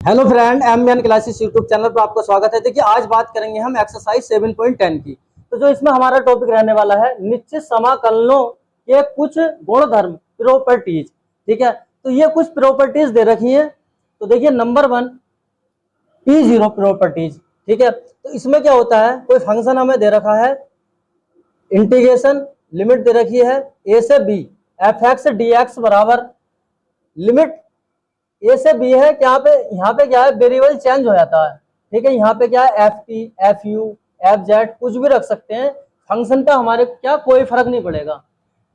Hello friend, M classes YouTube channel पर आपका स्वागत है। देखिए, आज बात करेंगे हम एक्सरसाइज 7.10 की। तो जो इसमें हमारा टॉपिक रहने वाला है, निश्चित समाकलनों के कुछ गुणधर्म, प्रॉपर्टीज। ठीक है, तो ये कुछ प्रॉपर्टीज दे रखी हैं। तो देखिए, नंबर 1 P0 प्रॉपर्टीज। ठीक है, तो इसमें क्या होता है, कोई फंक्शन हमें दे रखा है, इंटीग्रेशन लिमिट दे रखी है a से b f(x) dx बराबर लिमिट ए से बी है। यहाँ पे क्या है, वेरिएबल चेंज हो जाता है। ठीक है, यहाँ पे क्या है, F T, F you, F Z कुछ भी रख सकते हैं। फंक्शन का हमारे क्या कोई फर्क नहीं पड़ेगा।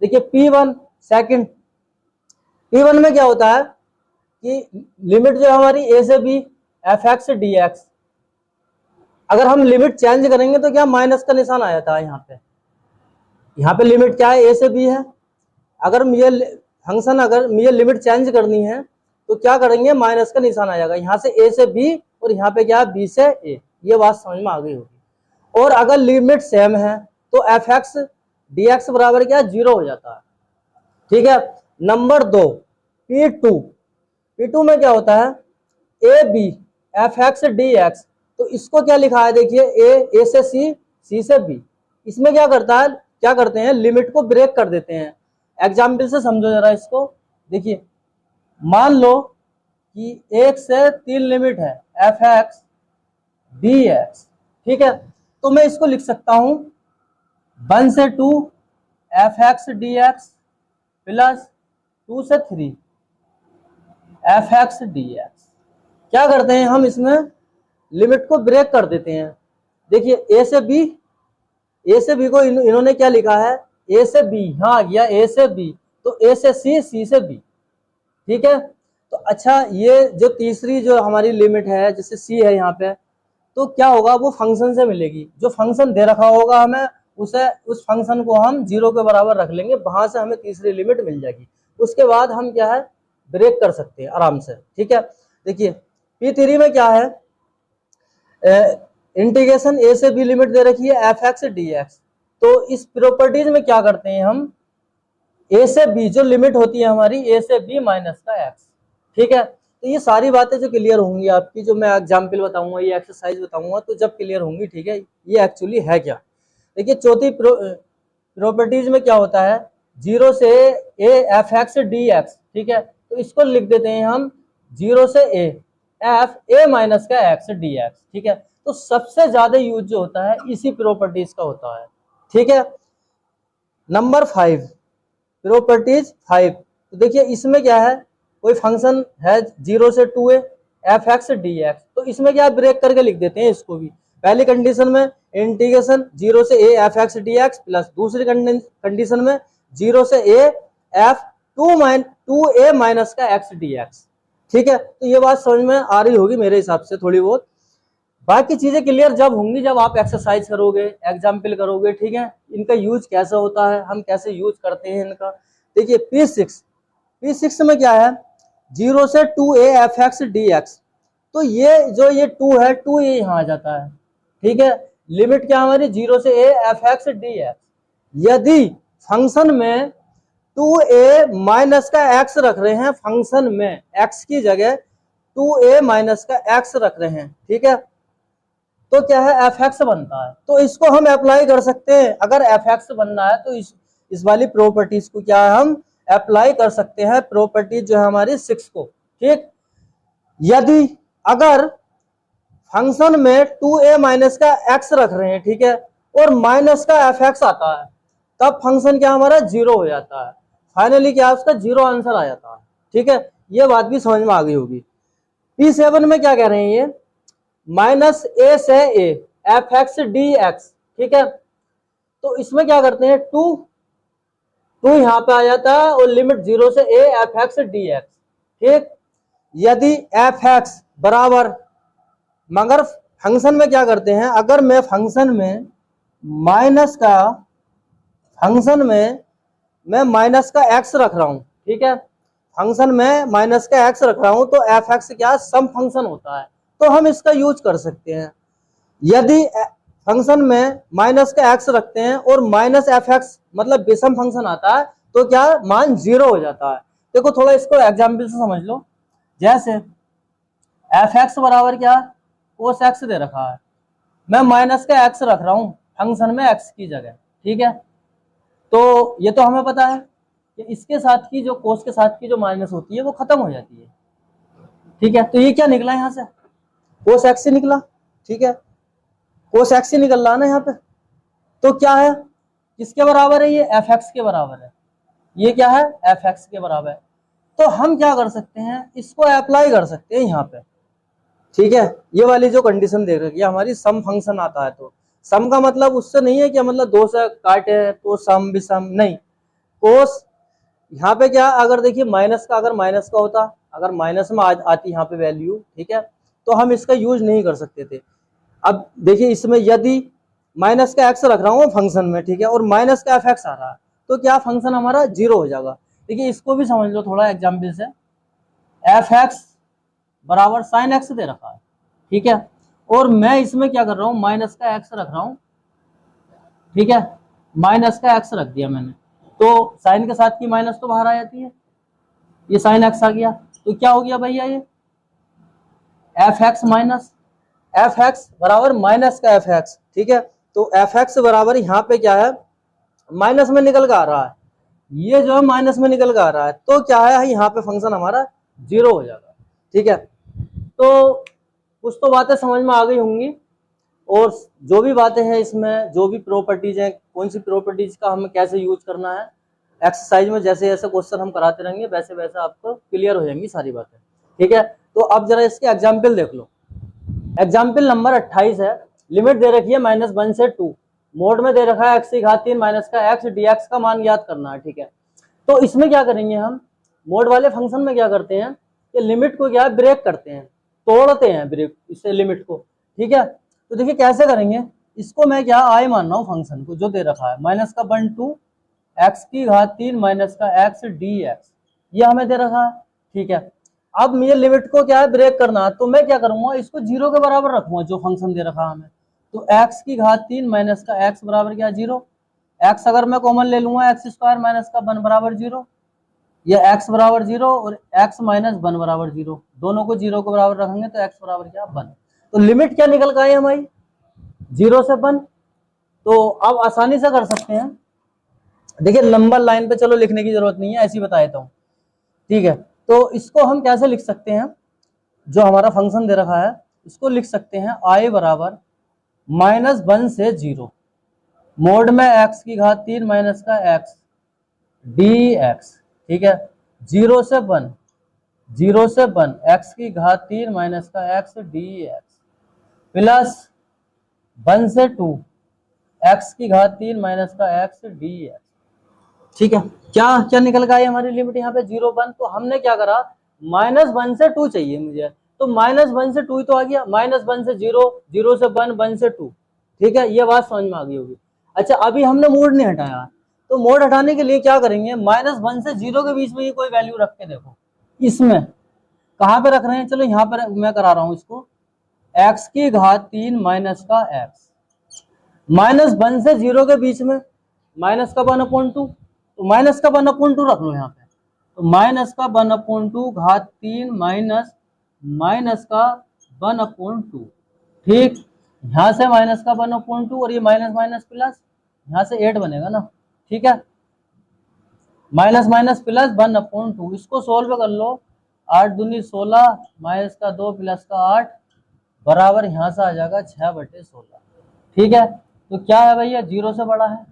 देखिए P1 सेकंड, P1 में क्या होता है कि लिमिट जो हमारी ए से बी f(x) dx, अगर हम लिमिट चेंज करेंगे तो क्या माइनस का निशान आ जाता है। यहाँ पे लिमिट क्या है, ए से बी है। अगर मुझे फंक्शन, अगर मुझे लिमिट चेंज करनी है तो क्या करेंगे, माइनस का निशान आ जाएगा। यहाँ से ए से बी और यहाँ पे क्या है, बी से ए। ये बात समझ में आ गई होगी। और अगर लिमिट सेम है तो f(x) dx बराबर क्या, 0 हो जाता है। ठीक है, नंबर 2 P2 में क्या होता है, ए बी f(x) dx। तो इसको क्या लिखा है, देखिए ए से सी से बी। इसमें क्या करते हैं, लिमिट को ब्रेक कर देते हैं। एग्जाम्पल से समझो जरा इसको। देखिए, मान लो कि 1 से 3 लिमिट है f(x) dx। ठीक है, तो मैं इसको लिख सकता हूं 1 से 2 f(x) dx प्लस 2 से 3 f(x) dx। क्या करते हैं हम, इसमें लिमिट को ब्रेक कर देते हैं। देखिए ए से बी को इन्होंने क्या लिखा है, ए से बी, यहाँ आ गया ए से बी, तो ए से सी से बी। ठीक है, तो अच्छा, ये जो तीसरी जो हमारी लिमिट है, जैसे सी है यहाँ पे, तो क्या होगा, वो फंक्शन से मिलेगी। जो फंक्शन दे रखा होगा हमें, उस फंक्शन को हम 0 के बराबर रख लेंगे, वहां से हमें तीसरी लिमिट मिल जाएगी। उसके बाद हम क्या है, ब्रेक कर सकते हैं आराम से। ठीक है, देखिए P3 में क्या है, इंटीग्रेशन ए से बी लिमिट दे रखी है f(x) dx। तो इस प्रॉपर्टीज में क्या करते हैं हम, ए से बी जो लिमिट होती है हमारी, ए से बी माइनस का एक्स। ठीक है, तो ये सारी बातें जो क्लियर होंगी आपकी, जो मैं एग्जाम्पल बताऊंगा, ये एक्सरसाइज बताऊंगा, तो जब क्लियर होंगी। ठीक है, ये एक्चुअली है क्या। देखिए, चौथी प्रॉपर्टीज में क्या होता है, 0 से ए f(x) dx। ठीक है, तो इसको लिख देते हैं हम 0 से ए एफ ए माइनस का एक्स dx। ठीक है, तो सबसे ज्यादा यूज जो होता है इसी प्रॉपर्टीज का होता है। ठीक है, नंबर 5 प्रॉपर्टीज 5। तो देखिए, इसमें क्या है, कोई फंक्शन है 0 से 2a f(x) dx। तो इसमें क्या, ब्रेक करके लिख देते हैं इसको भी। पहली कंडीशन में इंटीग्रेशन 0 से a f(x) dx प्लस दूसरी कंडीशन में 0 से a f 2a माइनस का x dx। ठीक है, तो ये बात समझ में आ रही होगी मेरे हिसाब से थोड़ी बहुत। बाकी चीजें क्लियर जब होंगी, जब आप एक्सरसाइज करोगे, एग्जाम्पल करोगे। ठीक है, इनका यूज कैसे होता है, हम कैसे यूज करते हैं इनका। देखिए P6 में क्या है, 0 से 2a f(x) dx। तो ये 2 है, 2a यहाँ आ जाता है। ठीक है, लिमिट क्या हमारी, 0 से a f(x) dx। यदि फंक्शन में 2a माइनस का x रख रहे हैं, फंक्शन में x की जगह 2a माइनस का x रख रहे हैं, ठीक है, तो क्या है, f(x) बनता है। तो इसको हम अप्लाई कर सकते हैं। अगर f(x) बनना है तो इस वाली प्रॉपर्टीज को क्या है, हम अप्लाई कर सकते हैं, प्रॉपर्टीज जो है हमारी 6 को। ठीक, यदि अगर फंक्शन में 2a माइनस का x रख रहे हैं, ठीक है, और माइनस का f(x) आता है, तब फंक्शन क्या हमारा 0 हो जाता है। फाइनली क्या, उसका 0 आंसर आ जाता है। ठीक है, ये बात भी समझ में आ गई होगी। P7 में क्या कह रहे हैं, ये माइनस ए से ए f(x) dx। ठीक है, तो इसमें क्या करते हैं, 2 यहां पे आ जाता है और लिमिट 0 से a f(x) dx। ठीक, यदि f(x) बराबर, मगर फंक्शन में क्या करते हैं, अगर मैं फंक्शन में माइनस का x रख रहा हूं, ठीक है, फंक्शन में माइनस का x रख रहा हूं, तो f(x) क्या सम फंक्शन होता है, तो हम इसका यूज कर सकते हैं। यदि फंक्शन में माइनस का x रखते हैं और माइनस f(x) मतलब विषम फंक्शन आता है, तो क्या मान 0 हो जाता है। देखो, थोड़ा इसको एग्जाम्पल से समझ लो। जैसे एफ एक्स बराबर क्या, कोस एक्स दे रखा है, मैं माइनस का एक्स रख रहा हूं फंक्शन में एक्स की जगह, ठीक है। तो ये तो हमें पता है कि इसके साथ की जो कोस के साथ की जो माइनस होती है वो खत्म हो जाती है, ठीक है। तो ये क्या निकला यहाँ से, कोस एक्स ही निकला, ठीक है, कोस एक्स ही निकल रहा ना यहाँ पे। तो क्या है, किसके बराबर है, ये एफ एक्स के बराबर है, ये क्या है, एफ एक्स के बराबर है। तो हम क्या कर सकते हैं, इसको अप्लाई कर सकते हैं यहाँ पे, ठीक है। ये वाली जो कंडीशन दे रखी है हमारी, सम फंक्शन आता है, तो सम का मतलब उससे नहीं है कि मतलब दो से काटे तो सम भी सम नहीं, कोस यहाँ पे क्या, अगर देखिए माइनस का, अगर माइनस का होता, अगर माइनस में आती यहाँ पे वैल्यू, ठीक है, तो हम इसका यूज नहीं कर सकते थे। अब देखिए इसमें यदि माइनस का एक्स रख रहा हूँ फंक्शन में, ठीक है, और माइनस का एफ एक्स आ रहा है, तो क्या फंक्शन हमारा जीरो हो जाएगा। देखिए इसको भी समझ लो थोड़ा एग्जाम्पल से, एफ एक्स बराबर साइन एक्स दे रखा है, ठीक है, और मैं इसमें क्या कर रहा हूँ, माइनस का एक्स रख रहा हूँ, ठीक है, माइनस का एक्स रख दिया मैंने, तो साइन के साथ की माइनस तो बाहर आ जाती है, ये साइन एक्स आ गया, तो क्या हो गया भैया, ये F x minus f x बराबर माइनस का एफ एक्स, ठीक है। तो एफ एक्स बराबर यहाँ पे क्या है, माइनस में निकल कर आ रहा है, ये जो है माइनस में निकल कर आ रहा है, तो क्या है यहाँ पे फंक्शन हमारा जीरो हो जाएगा, ठीक है। तो कुछ तो बातें समझ में आ गई होंगी, और जो भी बातें हैं इसमें, जो भी प्रॉपर्टीज हैं, कौन सी प्रॉपर्टीज का हमें कैसे यूज करना है, एक्सरसाइज में जैसे जैसे क्वेश्चन हम कराते रहेंगे वैसे वैसे आपको क्लियर हो जाएंगी सारी बातें, ठीक है। तो अब जरा इसके एग्जाम्पल देख लो। एग्जाम्पल नंबर 28 है, लिमिट दे रखी है -1 से 2, मोड में दे रखा है x की घात 3 माइनस का x dx का मान ज्ञात करना है, ठीक है। तो इसमें क्या करेंगे हम, मोड वाले फंक्शन में क्या करते हैं कि लिमिट को क्या ब्रेक करते हैं, तोड़ते हैं ब्रेक इससे लिमिट को, ठीक है। तो देखिए कैसे करेंगे, इसको मैं क्या आई मान रहा हूँ फंक्शन को जो दे रखा है -1 टू x की घात 3 माइनस का x dx, ये हमें दे रखा है, ठीक है। अब मुझे लिमिट को क्या है ब्रेक करना है, तो मैं क्या करूंगा, इसको जीरो के बराबर रखूंगा जो फंक्शन दे रखा है हमें। तो x की घात 3 माइनस का x बराबर क्या, जीरो, x अगर मैं कॉमन ले लूंगा एक्स स्क्वायर माइनस का 1 बराबर जीरो, ये x बराबर जीरो और x माइनस 1 बराबर जीरो, दोनों को जीरो के बराबर रखेंगे तो x बराबर क्या 1। तो लिमिट क्या निकल गई हमारी, जीरो से 1। तो अब आसानी से कर सकते हैं, देखिए नंबर लाइन पे चलो लिखने की जरूरत नहीं है, ऐसी बता देता हूँ, ठीक है। तो इसको हम कैसे लिख सकते हैं, जो हमारा फंक्शन दे रखा है इसको लिख सकते हैं i बराबर -1 से 0, मोड में x की घात 3 माइनस का x dx, ठीक है, 0 से 1, 0 से 1 x की घात 3 माइनस का x dx प्लस 1 से 2 x की घात 3 माइनस का x dx, ठीक है। क्या क्या निकल गया हमारी लिमिट यहाँ पे 0 1, तो हमने क्या करा, -1 से 2 चाहिए मुझे, तो -1 से 2 ही तो आ गया, -1 से 0, 0 से 1, 1 से 2, ठीक है, ये बात समझ में आ गई होगी। अच्छा अभी हमने मोड नहीं हटाया, तो मोड हटाने के लिए क्या करेंगे, -1 से 0 के बीच में ही कोई वैल्यू रख के देखो, इसमें कहाँ पे रख रहे हैं, चलो यहाँ पर मैं करा रहा हूँ इसको, x की घात 3 माइनस का x, -1 से 0 के बीच में माइनस का 1/2, तो माइनस का 1/2 रख लो यहाँ पे, तो माइनस का 1/2 घात 3 माइनस माइनस का 1/2, ठीक, यहाँ से माइनस का 1/2 और ये माइनस माइनस प्लस, यहाँ से 8 बनेगा ना, ठीक है, माइनस माइनस प्लस 1/2, इसको सोल्व कर लो, 8 दूनी 16 माइनस का 2 प्लस का 8 बराबर यहाँ से आ जाएगा 6/16, ठीक है। तो क्या है भैया, 0 से बड़ा है,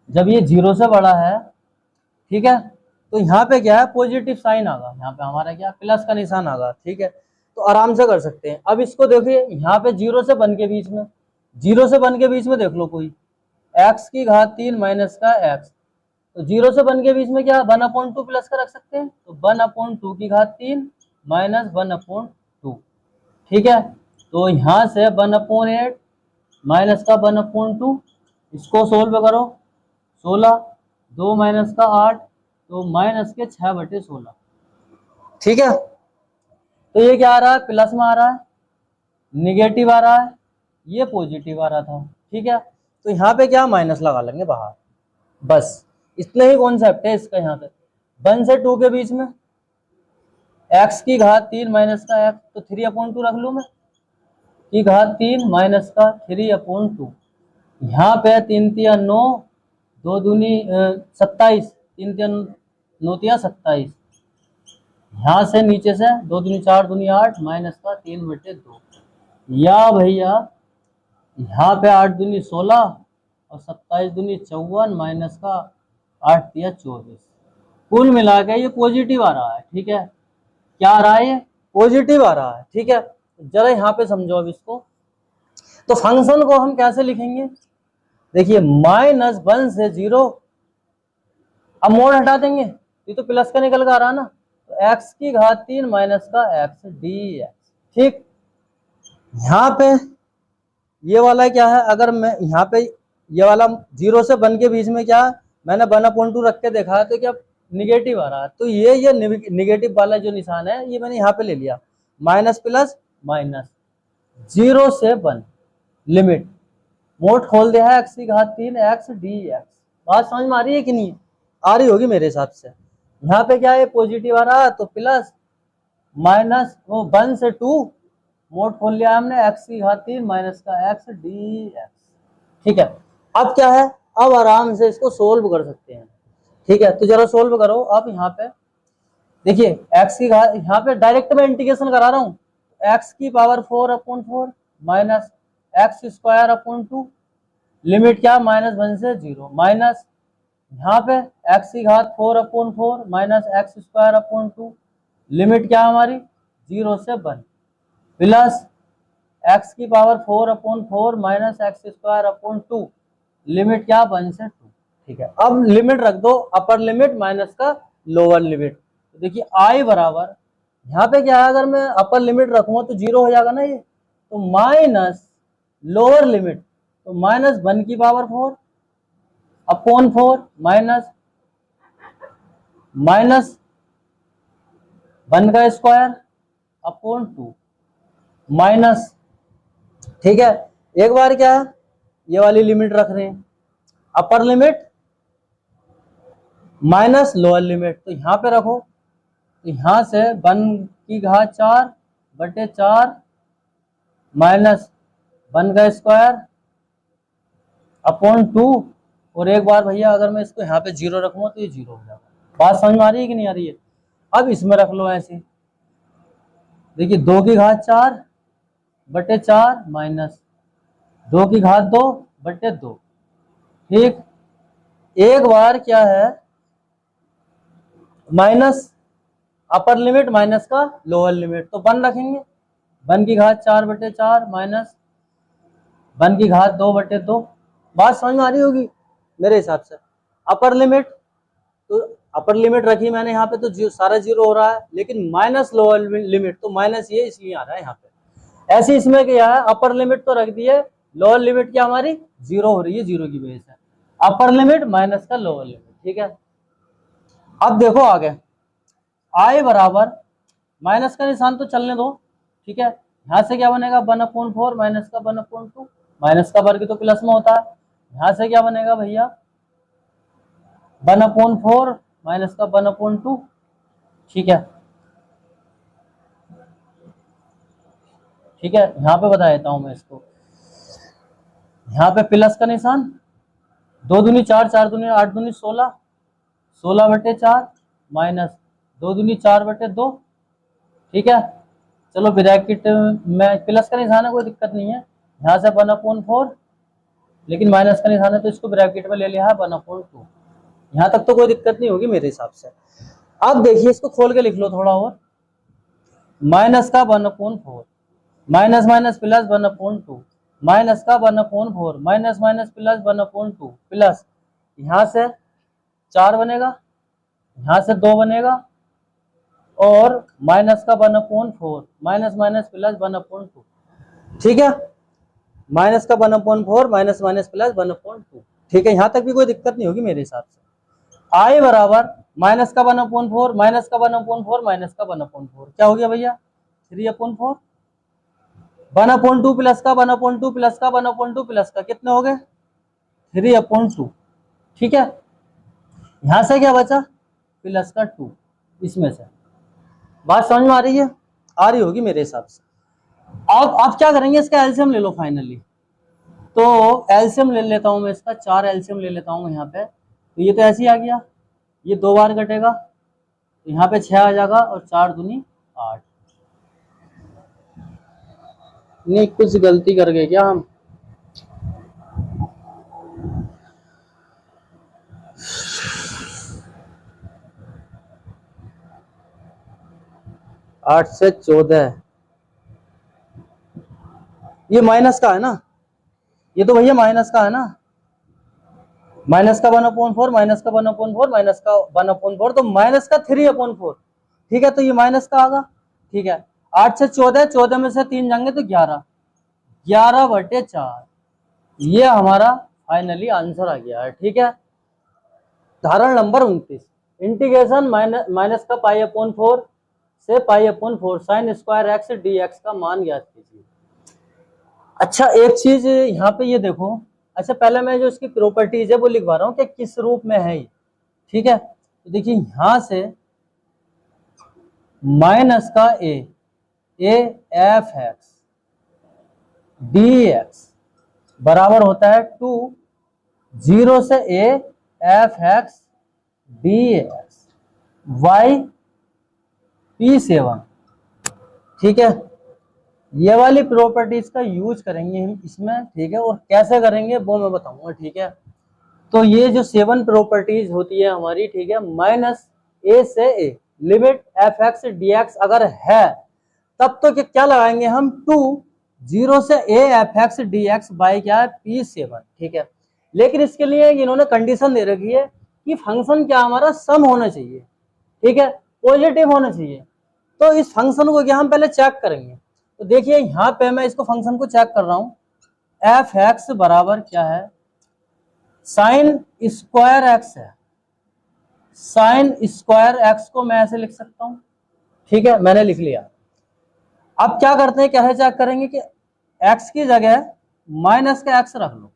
जब ये 0 से बड़ा है, ठीक है, तो यहाँ पे क्या है पॉजिटिव साइन आगा, यहाँ पे हमारा क्या प्लस का निशान आगा, ठीक है। तो आराम से कर सकते हैं। अब इसको देखिए यहाँ पे 0 से 1 के बीच में, 0 से 1 के बीच में देख लो कोई, x की घात 3 माइनस का x, तो 0 से 1 के बीच में क्या 1/2 प्लस का रख सकते हैं, तो 1/2 की घात 3 माइनस 1/2, ठीक है। तो यहाँ से 1/8 माइनस का 1/2, इसको सोल्व करो, 16, 2 माइनस का 8, तो माइनस के 6/16, ठीक है। तो ये क्या आ रहा है, प्लस में आ रहा है, निगेटिव आ रहा है, ये पॉजिटिव आ रहा था, ठीक है। तो यहाँ पे क्या माइनस लगा लेंगे बाहर, बस इतना ही कॉन्सेप्ट है इसका। यहाँ पे 1 से 2 के बीच में एक्स की घात 3 माइनस का एक्स, तो 3/2 रख लूँ मैं, की घात 3 माइनस का 3/2। यहाँ पे 3 तिया 9, 2 दूनी 27, 3 तिया 9 तिया 27। यहाँ से नीचे से 2 दूनी 4 दूनी 8 माइनस का 3/2, या भैया यहाँ पे 8 दूनी 16 और 27 दूनी 54 माइनस का 8 तिया 24। कुल मिला के ये पॉजिटिव आ रहा है, ठीक है। क्या आ रहा है? ये पॉजिटिव आ रहा है, ठीक है। जरा यहाँ पे समझो अब इसको। तो फंक्शन को हम कैसे लिखेंगे? देखिए -1 से 0, अब मोड हटा देंगे, ये तो प्लस का निकल कर आ रहा है ना, तो x की घात 3 माइनस का x dx, ठीक। यहाँ पे ये वाला क्या है, अगर मैं यहाँ पे ये वाला 0 से 1 के बीच में क्या मैंने 1/2 रख के देखा है, तो क्या निगेटिव आ रहा है, तो ये निगेटिव वाला जो निशान है ये मैंने यहाँ पे ले लिया, माइनस प्लस माइनस 0 से 1 लिमिट, मोड खोल दिया है x की घात 3 x dx। बात समझ में आ रही है कि नहीं? आ रही होगी मेरे हिसाब से। यहाँ पे क्या है, पॉजिटिव आ रहा है तो प्लस, माइनस वो 1 से 2, मोड खोल लिया हमने x की घात 3 माइनस का x dx, ठीक है। अब क्या है, अब आराम से इसको सोल्व कर सकते हैं, ठीक है। तो जरा सोल्व करो। अब यहाँ पे देखिए x की घात, यहाँ पे डायरेक्ट मैं इंटीग्रेशन करा रहा हूँ, x की पावर 4/4 माइनस x²/2, लिमिट क्या, -1 से 0, माइनस यहाँ पे x की घात 4/4 माइनस x²/2, लिमिट क्या हमारी 0 से 1, प्लस x की पावर 4/4 माइनस x²/2, लिमिट क्या 1 से 2, ठीक है। अब लिमिट रख दो, अपर लिमिट माइनस का लोअर लिमिट। तो देखिए i बराबर, यहाँ पे क्या है, अगर मैं अपर लिमिट रखूंगा तो 0 हो जाएगा ना ये, तो माइनस लोअर लिमिट, तो -1 की पावर 4/4 माइनस 1 का स्क्वायर/2 माइनस, ठीक है। एक बार क्या है, ये वाली लिमिट रख रहे हैं, अपर लिमिट माइनस लोअर लिमिट, तो यहाँ पे रखो, तो यहाँ से 1 की घात 4/4 माइनस 1 का स्क्वायर/2, और एक बार भैया अगर मैं इसको यहाँ पे 0 रखूंगा तो ये 0 हो जाएगा। बात समझ में आ रही है कि नहीं आ रही है? अब इसमें रख लो ऐसे, देखिए 2 की घात 4/4 माइनस 2 की घात 2/2, ठीक। एक बार क्या है, माइनस अपर लिमिट माइनस का लोअर लिमिट, तो 1 रखेंगे, 1 की घात 4/4 माइनस 1 की घात 2/2। बात समझ में आ रही होगी मेरे हिसाब से। अपर लिमिट, तो अपर लिमिट रखी मैंने यहाँ पे, तो सारा 0 हो रहा है, लेकिन माइनस लोअर लिमिट, तो माइनस ये इसलिए आ रहा है यहाँ पे। ऐसे इसमें क्या है, अपर लिमिट तो रख दी है, लोअर लिमिट क्या हमारी 0 हो रही है, 0 की वजह से, अपर लिमिट माइनस का लोअर लिमिट, ठीक है। अब देखो आगे, i बराबर, माइनस का निशान तो चलने दो, ठीक है। यहाँ से क्या बनेगा, 1/4 माइनस का 1/2, माइनस का वर्ग तो प्लस में होता है, यहाँ से क्या बनेगा भैया, 1/4 माइनस का 1/2, ठीक है। ठीक है, यहाँ पे बता देता हूं मैं इसको, यहाँ पे प्लस का निशान, 2 दूनी 4, 4 दूनी 8 दूनी 16, 16/4 माइनस 2 दूनी 4/2, ठीक है। चलो ब्रैकेट में प्लस का निशान है, कोई दिक्कत नहीं है, यहाँ से 1/4, लेकिन माइनस का निशान है तो इसको ब्रैकेट में ले लिया है 1/2, यहाँ तक तो कोई दिक्कत नहीं होगी मेरे हिसाब से। अब देखिए इसको खोल के लिख लो थोड़ा और, माइनस का 1/4 माइनस माइनस प्लस 1/2 माइनस का 1/4 माइनस माइनस प्लस 1/2 प्लस, यहाँ से 4 बनेगा, यहाँ से 2 बनेगा, और माइनस का 1/4 माइनस माइनस प्लस 1/2, ठीक है। माइनस का 1/4 माइनस माइनस प्लस 1/2, ठीक है। यहाँ तक भी कोई दिक्कत नहीं होगी मेरे हिसाब से। i बराबर माइनस का 1/4 माइनस का 1/4 माइनस का 1/4, क्या हो गया भैया 3/4, 1/2 प्लस का 1/2 प्लस का 1/2 प्लस का, कितने हो गए 3/2, ठीक है। यहां से क्या बचा, प्लस का 2 इसमें से, बात समझ में आ रही है? आ रही होगी मेरे हिसाब से। अब क्या करेंगे, इसका एलसीएम ले लो फाइनली। तो एलसीएम ले लेता हूं मैं इसका, 4 एलसीएम ले लेता हूं यहाँ पे। तो ये तो ऐसे ही आ गया, ये 2 बार कटेगा, तो यहाँ पे 6 आ जाएगा, और 4 दूनी 8। नहीं, कुछ गलती कर गए क्या हम? आठ से 14, ये माइनस का है ना, ये तो भैया माइनस का है ना, माइनस का 1/4, माइनस का 1/4, माइनस का 1/4, तो माइनस का 3/4। ठीक है, तो ये माइनस का आगा। ठीक है, 8 से 14, 14 में से 3 जाएंगे तो 11, 11/4, ये हमारा फाइनली आंसर आ गया है। ठीक है, उदाहरण नंबर 29, इंटीग्रेशन माइनस का π/4 से π/4 साइन स्क्वायर एक्स dx का मान ज्ञात कीजिए। अच्छा, एक चीज यहाँ पे ये देखो। अच्छा, पहले मैं जो इसकी प्रॉपर्टीज है वो लिखवा रहा हूँ कि किस रूप में है ये। ठीक है, तो देखिए यहां से माइनस का a f x d x बराबर होता है 2, 0 से a f x d x y P7। ठीक है, ये वाली प्रॉपर्टीज का यूज करेंगे हम इसमें। ठीक है, और कैसे करेंगे वो मैं बताऊंगा। ठीक है, तो ये जो 7 प्रॉपर्टीज होती है हमारी, ठीक है, माइनस ए से a limit F x d x अगर है, तब तो क्या लगाएंगे हम, 2, 0 से a f x d x by क्या है P7। ठीक है, लेकिन इसके लिए इन्होंने कंडीशन दे रखी है कि फंक्शन क्या हमारा सम होना चाहिए। ठीक है, पॉजिटिव होना चाहिए। तो इस फंक्शन को क्या हम पहले चेक करेंगे। तो देखिए यहाँ पे मैं इसको फंक्शन को चेक कर रहा हूँ, एफ एक्स बराबर क्या है, साइन स्क्वायर एक्स है। साइन स्क्वायर एक्स को मैं ऐसे लिख सकता हूं। ठीक है, मैंने लिख लिया। अब क्या करते हैं, कैसे चेक करेंगे कि एक्स की जगह माइनस का एक्स रख लो।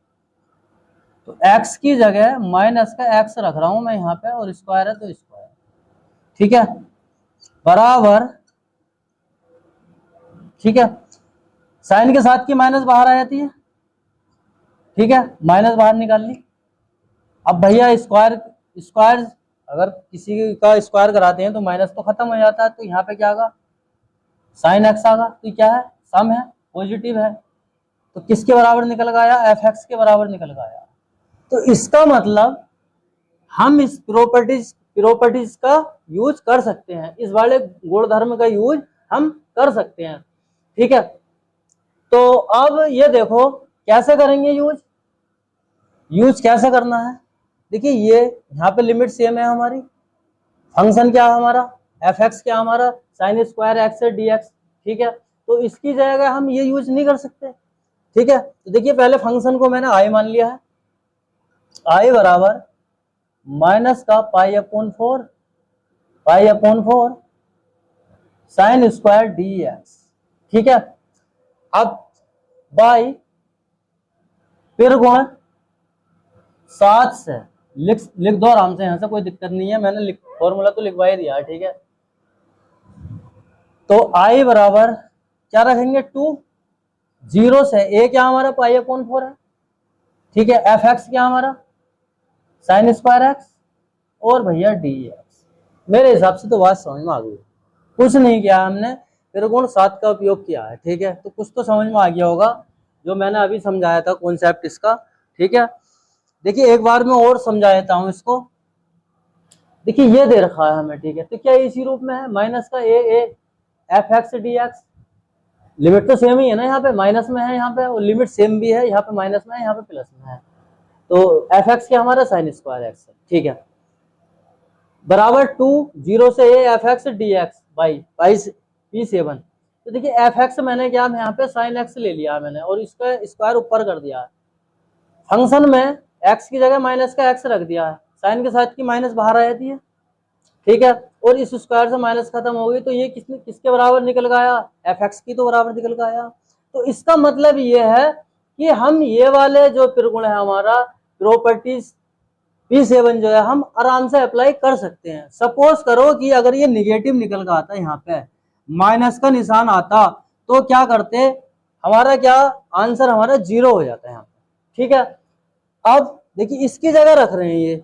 तो एक्स की जगह माइनस का एक्स रख रहा हूं मैं यहाँ पे, और स्क्वायर है तो स्क्वायर। ठीक है, बराबर। ठीक है, साइन के साथ की माइनस बाहर आ जाती है। ठीक है, माइनस बाहर निकाल ली। अब भैया स्क्वायर स्क्वायर अगर किसी का स्क्वायर कराते हैं तो माइनस तो खत्म हो जाता है। तो यहाँ पे क्या आगा, साइन एक्स आगा। तो क्या है, सम है, पॉजिटिव है। तो किसके बराबर निकल गया, एफ एक्स के बराबर निकल गया। तो इसका मतलब हम इस प्रॉपर्टीज का यूज कर सकते हैं, इस वाले गुणधर्म का यूज हम कर सकते हैं। ठीक है, तो अब ये देखो कैसे करेंगे यूज कैसे करना है। देखिए ये यहाँ पे लिमिट सेम है हमारी, फंक्शन क्या है हमारा, एफ एक्स क्या हमारा, साइन स्क्वायर एक्स है डी एक्स। ठीक है, तो इसकी जगह हम ये यूज नहीं कर सकते। ठीक है, तो देखिए पहले फंक्शन को मैंने आई मान लिया है, आई बराबर माइनस का π/4 साइन स्क्वायर डी एक्स। ठीक है, अब बाई फिर गुण 7 से लिख दो आराम से, यहां से कोई दिक्कत नहीं है, मैंने फॉर्मूला तो लिखवा ही दिया। ठीक है, तो आई बराबर क्या रखेंगे, 2, 0 से ए क्या हमारा π/4 है। ठीक है, एफ एक्स क्या हमारा साइन स्क्वायर एक्स, और भैया डी एक्स। मेरे हिसाब से तो बात समझ में आ गई, कुछ नहीं किया हमने, फिर गुण 7 का उपयोग किया है। ठीक है, तो कुछ तो समझ में आ गया होगा जो मैंने अभी समझाया था कॉन्सेप्ट इसका। ठीक है, देखिए एक बार मैं और समझा देता हूं इसको। देखिए ये दे रखा है हमें। ठीक है, तो क्या इसी रूप में है, माइनस का a f x d x. Limit तो सेम ही है ना, यहाँ पे माइनस में है, यहाँ पे और लिमिट सेम भी है, यहाँ पे माइनस में है, यहाँ पे प्लस में है। तो एफ एक्स क्या हमारा साइन स्क्वायर एक्स है। ठीक है, बराबर 2, 0 से a f x d x by P7। तो देखिए एफ एक्स मैंने क्या यहाँ पे साइन एक्स ले लिया मैंने, और इसका स्क्वायर ऊपर कर दिया है। फंक्शन में एक्स की जगह माइनस का एक्स रख दिया है, साइन के साथ की माइनस बाहर आ जाती है। ठीक है, और इस स्क्वायर से माइनस खत्म हो गई, तो ये किसके बराबर निकल गया, एफ एक्स की तो बराबर निकल गया। तो इसका मतलब ये है कि हम ये वाले जो त्रिगुण है हमारा, प्रॉपर्टीज P7 जो है हम आराम से अप्लाई कर सकते हैं। सपोज करो कि अगर ये निगेटिव निकल कर आता, यहाँ पे माइनस का निशान आता, तो क्या करते, हमारा क्या आंसर हमारा 0 हो जाता है यहाँ पे। ठीक है, अब देखिए इसकी जगह रख रहे हैं ये,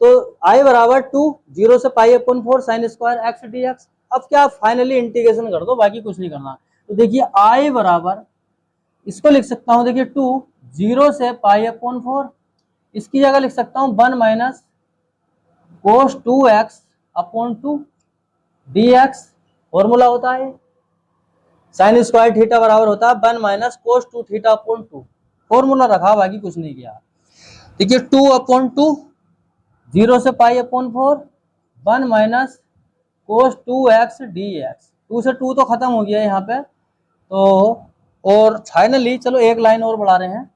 तो I बराबर 2 0 से pi upon 4 sine square x d x. अब क्या फाइनली इंटीग्रेशन कर दो, बाकी कुछ नहीं करना। तो देखिए I बराबर, इसको लिख सकता हूं, देखिए 2 0 से पाई अपॉन 4, इसकी जगह लिख सकता हूं 1 minus cos 2x upon 2 dx। Formula होता है साइन स्क्वायर थीटा बराबर होता है 1 minus cos 2 theta upon 2। Formula रखा, बाकी कुछ नहीं किया। देखिए 2 अपॉन 2 0 से pi upon 4 1 minus cos 2x dx। 2 से 2 तो खत्म हो गया यहाँ पे, तो और फाइनली चलो एक लाइन और बढ़ा रहे हैं,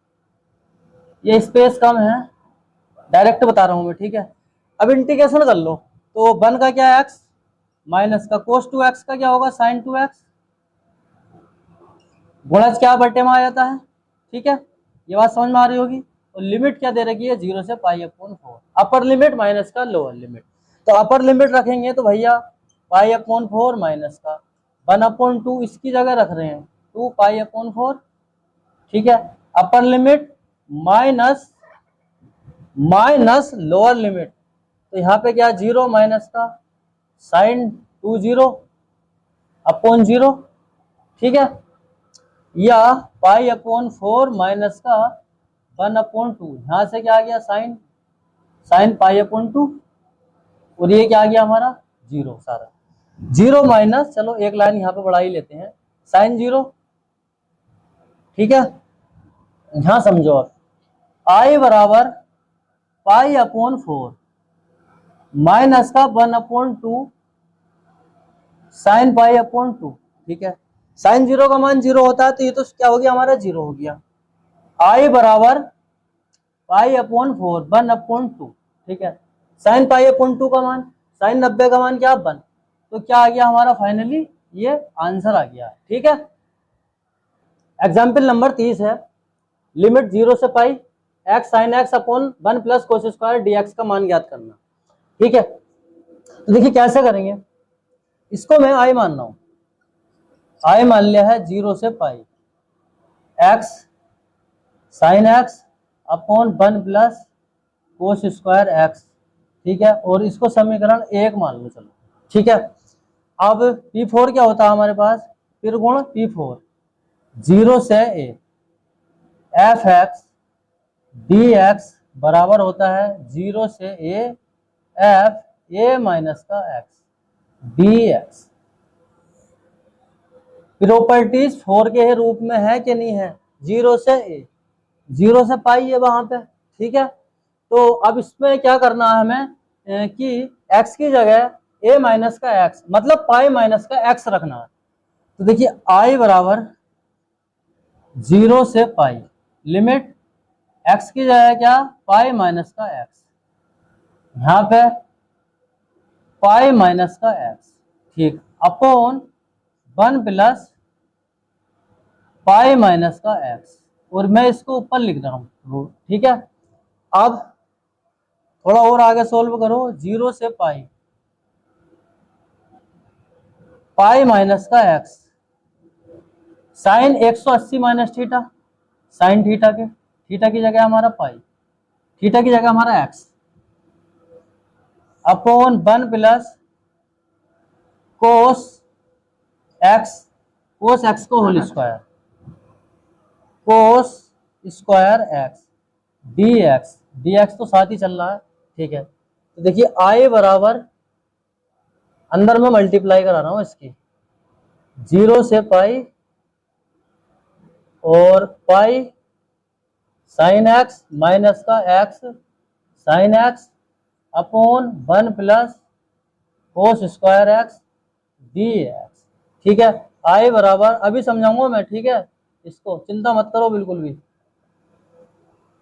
ये स्पेस कम है, डायरेक्ट बता रहा हूं मैं। ठीक है, अब इंटीग्रेशन कर लो, तो 1 का क्या है x, माइनस का कोस 2x का क्या होगा साइन 2x, गुणज क्या बटे में आ जाता है। ठीक है, ये बात समझ में आ रही होगी। और लिमिट क्या दे रखी है 0 से पाई अपॉन 4, अपर लिमिट माइनस का लोअर लिमिट। तो अपर लिमिट रखेंगे तो भैया पाई अपॉन 4 माइनस का 1 अपॉन 2, इसकी जगह रख रहे हैं 2 पाई अपॉन 4। ठीक है, अपर limit minus minus lower limit, तो यहाँ पे क्या 0 माइनस का साइन 2 0 अपॉन 0। ठीक है, या पाई अपॉन 4 माइनस का 1 अपॉन 2, यहाँ से क्या आ गया साइन साइन पाई अपॉन 2, और ये क्या आ गया हमारा 0, सारा 0 माइनस, चलो एक लाइन यहाँ पे बढ़ा ही लेते हैं, साइन 0। ठीक है, यहाँ समझो आप, I बराबर पाई अपॉन 4 माइनस का 1 अपॉन 2 साइन पाई अपॉन 2। ठीक है, साइन 0 का मान 0 होता है, तो ये तो क्या हो गया हमारा 0 हो गया। I बराबर पाई अपॉन 4 1 अपॉन 2। ठीक है, साइन पाई अपॉन 2 का मान, साइन 90 का मान क्या 1, तो क्या आ गया हमारा फाइनली, ये आंसर आ गया। ठीक है, एग्जाम्पल नंबर 30 है, लिमिट 0 से pi x sine x upon 1 plus cos square dx का मान ज्ञात करना। ठीक है, तो देखिए कैसे करेंगे, इसको मैं I मान रहा हूं, I मान लिया है 0 से pi x sine x upon 1 plus cos square x. ठीक है, और इसको समीकरण 1 मान लो चलो। ठीक है, अब P4 क्या होता है हमारे पास, फिर गुण P4 0 से a F x d x बराबर होता है 0 से a एफ ए माइनस का एक्स डी एक्स। प्रॉपर्टीज 4 के रूप में है कि नहीं है, 0 से a 0 से पाई है वहां पे। ठीक है, तो अब इसमें क्या करना है हमें, कि x की जगह a माइनस का x मतलब पाई माइनस का x रखना है। तो देखिए I बराबर 0 से पाई, लिमिट x की जगह क्या पाई माइनस का x, यहाँ पे पाई माइनस का x। ठीक, अपॉन 1 प्लस पाई माइनस का x, और मैं इसको ऊपर लिख रहा हूं। ठीक है, अब थोड़ा और आगे सोल्व करो, 0 से पाई पाई माइनस का x sine 180 minus theta, sine theta के, थीटा की जगह हमारा पाई, थीटा की जगह हमारा x, upon 1 plus cos x को whole square, cos square x d x तो साथ ही चल रहा है। ठीक है, तो देखिए I बराबर, अंदर में मल्टीप्लाई करा रहा हूं इसकी, 0 से पाई और पाई साइन एक्स माइनस का x sine x upon 1 plus cos square x d x. ठीक है, I बराबर, अभी समझाऊंगा मैं। ठीक है, इसको चिंता मत करो बिल्कुल भी।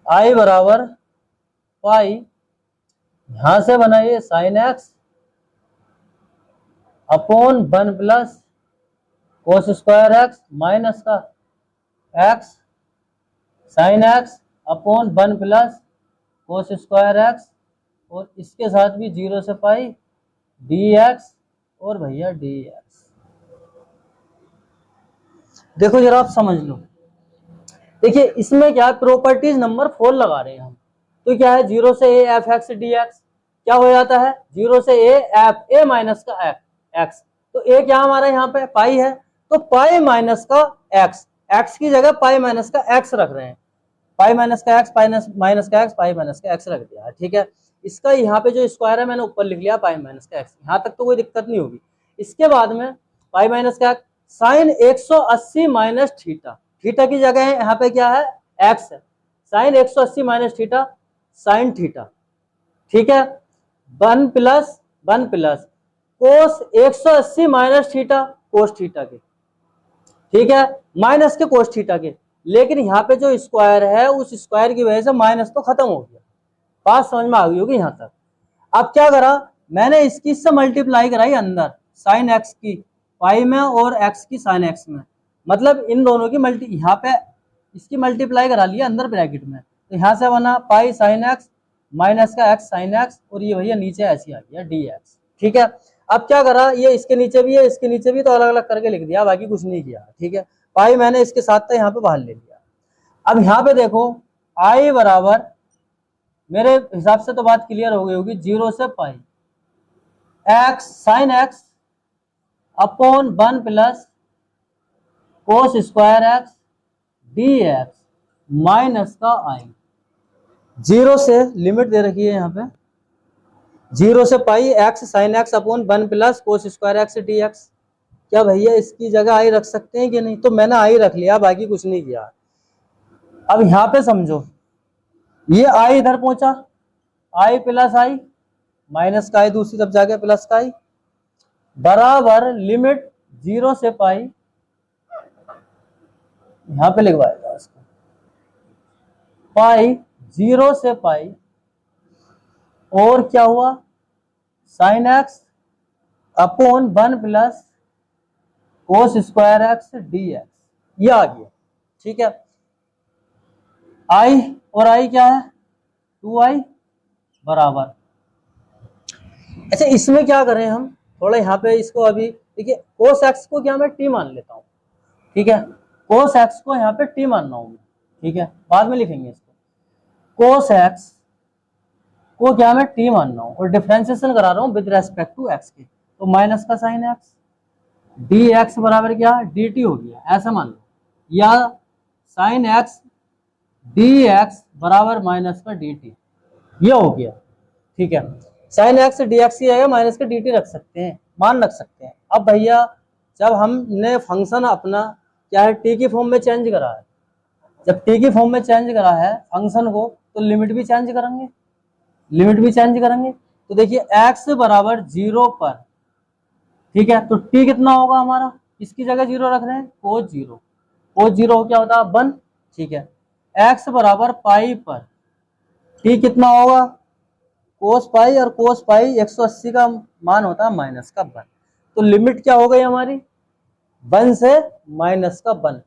I बराबर पाई, यहां से बनाइए sine x upon 1 plus cos square x minus का x sine x upon 1 plus cos square x और इसके साथ भी 0 से पाई dx और भैया dx। देखो जरा आप समझ लो, देखिए इसमें क्या है, प्रॉपर्टीज नंबर 4 लगा रहे हैं हम। तो क्या है, 0 से a F x d x क्या हो जाता है, 0 से a एफ ए माइनस का एक्स। तो a क्या हमारा यहाँ पे पाई है, तो पाई माइनस का एक्स, एक्स की जगह पाई माइनस का एक्स रख रहे हैं, पाई माइनस का एक्स, पाई माइनस का एक्स, पाई माइनस का एक्स रख दिया, ठीक है। इसका यहाँ पे जो स्क्वायर है मैंने ऊपर लिख लिया पाई माइनस का एक्स, यहाँ तक तो कोई दिक्कत नहीं होगी। इसके बाद में पाई माइनस का साइन 180 माइनस थीटा, थीटा की जगह है यहाँ पे क्या है, एक्स है, sine 180 minus theta sine theta, ठीक है। 1 plus cos 180 minus theta cos theta के, ठीक है, माइनस के कोस थीटा के। लेकिन यहाँ पे जो स्क्वायर है उस स्क्वायर की वजह से माइनस तो खत्म हो गया, बात समझ में आ गई होगी यहाँ तक। अब क्या करा मैंने, इसकी इससे मल्टीप्लाई कराई अंदर साइन एक्स की पाई में और एक्स की साइन एक्स में, मतलब इन दोनों की यहाँ पे इसकी मल्टीप्लाई करा लिया अंदर ब्रैकेट में। तो यहाँ से बना पाई साइन एक्स माइनस का एक्स साइन एक्स, और ये भैया नीचे ऐसी आ गया डी एक्स, ठीक है। अब क्या करा, ये इसके नीचे भी है इसके नीचे भी, तो अलग अलग करके लिख दिया, बाकी कुछ नहीं किया, ठीक है। पाई मैंने इसके साथ था यहाँ पे बाहर ले लिया। अब यहाँ पे देखो आई बराबर, मेरे हिसाब से तो बात क्लियर हो गई होगी, 0 से pi x sine x upon 1 plus cos square x d x minus का आई। 0 से लिमिट दे रखी है यहाँ पे, 0 से pi x sine x upon 1 plus cos square x d x. क्या भैया इसकी जगह आई रख सकते हैं कि नहीं, तो मैंने आई रख लिया, बाकी कुछ नहीं किया। अब यहाँ पे समझो, ये आई इधर पहुंचा, आई प्लस आई माइनस का आई दूसरी तरफ जाके प्लस का आई बराबर लिमिट 0 से पाई, यहां पे लिखवाएगा इसको, पाई 0 से पाई और क्या हुआ sign x upon 1 plus cos square x d x, ये आ गया, ठीक है। आई और आई क्या है 2i बराबर। अच्छा इसमें क्या करें हम, थोड़ा यहाँ पे इसको अभी देखिए, कोस एक्स को क्या मैं टी मान लेता हूँ, ठीक है, कोस एक्स को यहाँ पे टी मानना हूँ, ठीक है, बाद में लिखेंगे इसको। कोस एक्स को क्या मैं टी मानना हूँ और डिफरेंशिएशन करा रहा हूँ विद रेस्पेक्ट टू एक्स के, तो माइनस का साइन एक्स डी एक्स बराबर क्या डी टी हो गया, ऐसा मान लो, या साइन एक्स डी एक्स बराबर माइनस का डी टी, ये हो गया, ठीक है। साइन एक्स डी एक्स की जगह माइनस का डी टी रख सकते हैं, मान रख सकते हैं। अब भैया जब हमने फंक्शन अपना क्या है टी की फॉर्म में चेंज करा है, जब टी की फॉर्म में चेंज करा है फंक्शन को, तो लिमिट भी चेंज करेंगे, लिमिट भी चेंज करेंगे। तो देखिए x बराबर 0 पर, ठीक है, तो t कितना होगा हमारा, इसकी जगह 0 रख रहे हैं, कोस 0, कोस 0 क्या होता है 1, ठीक है। x बराबर पाई पर t कितना होगा कोस पाई, और कोस पाई 180 का मान होता है माइनस का 1, तो लिमिट क्या हो गई हमारी 1 से माइनस का 1,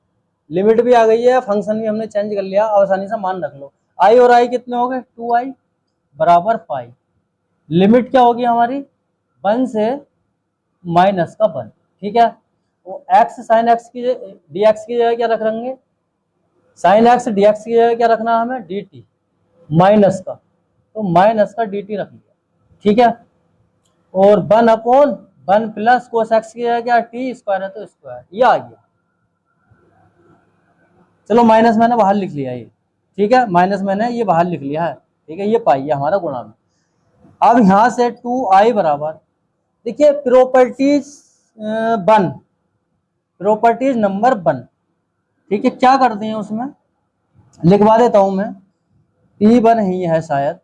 लिमिट भी आ गई है, फंक्शन भी हमने चेंज कर लिया, आसानी से मान रख लो। आई और आई कितने हो गए 2i बराबर पाई, लिमिट क्या होगी हमारी 1 से माइनस का 1, ठीक है। वो x साइन एक्स की dx की जगह क्या रख लेंगे, साइन एक्स dx की जगह क्या रखना है हमें dt माइनस का, तो माइनस का dt रख लिया, ठीक है। और 1 अपॉन 1 प्लस कोस एक्स की जगह क्या टी स्क्वायर है तो स्क्वायर, ये आ गया। चलो माइनस मैंने बाहर लिख लिया ये, ठीक है, माइनस मैंने ये बाहर लिख लिया है, ठीक है, ये पाई है हमारा गुणा में। अब यहां से 2i बराबर, देखिए प्रॉपर्टीज 1, प्रॉपर्टीज नंबर 1, ठीक है, क्या करते हैं उसमें लिखवा देता हूं मैं, T1 ही है शायद,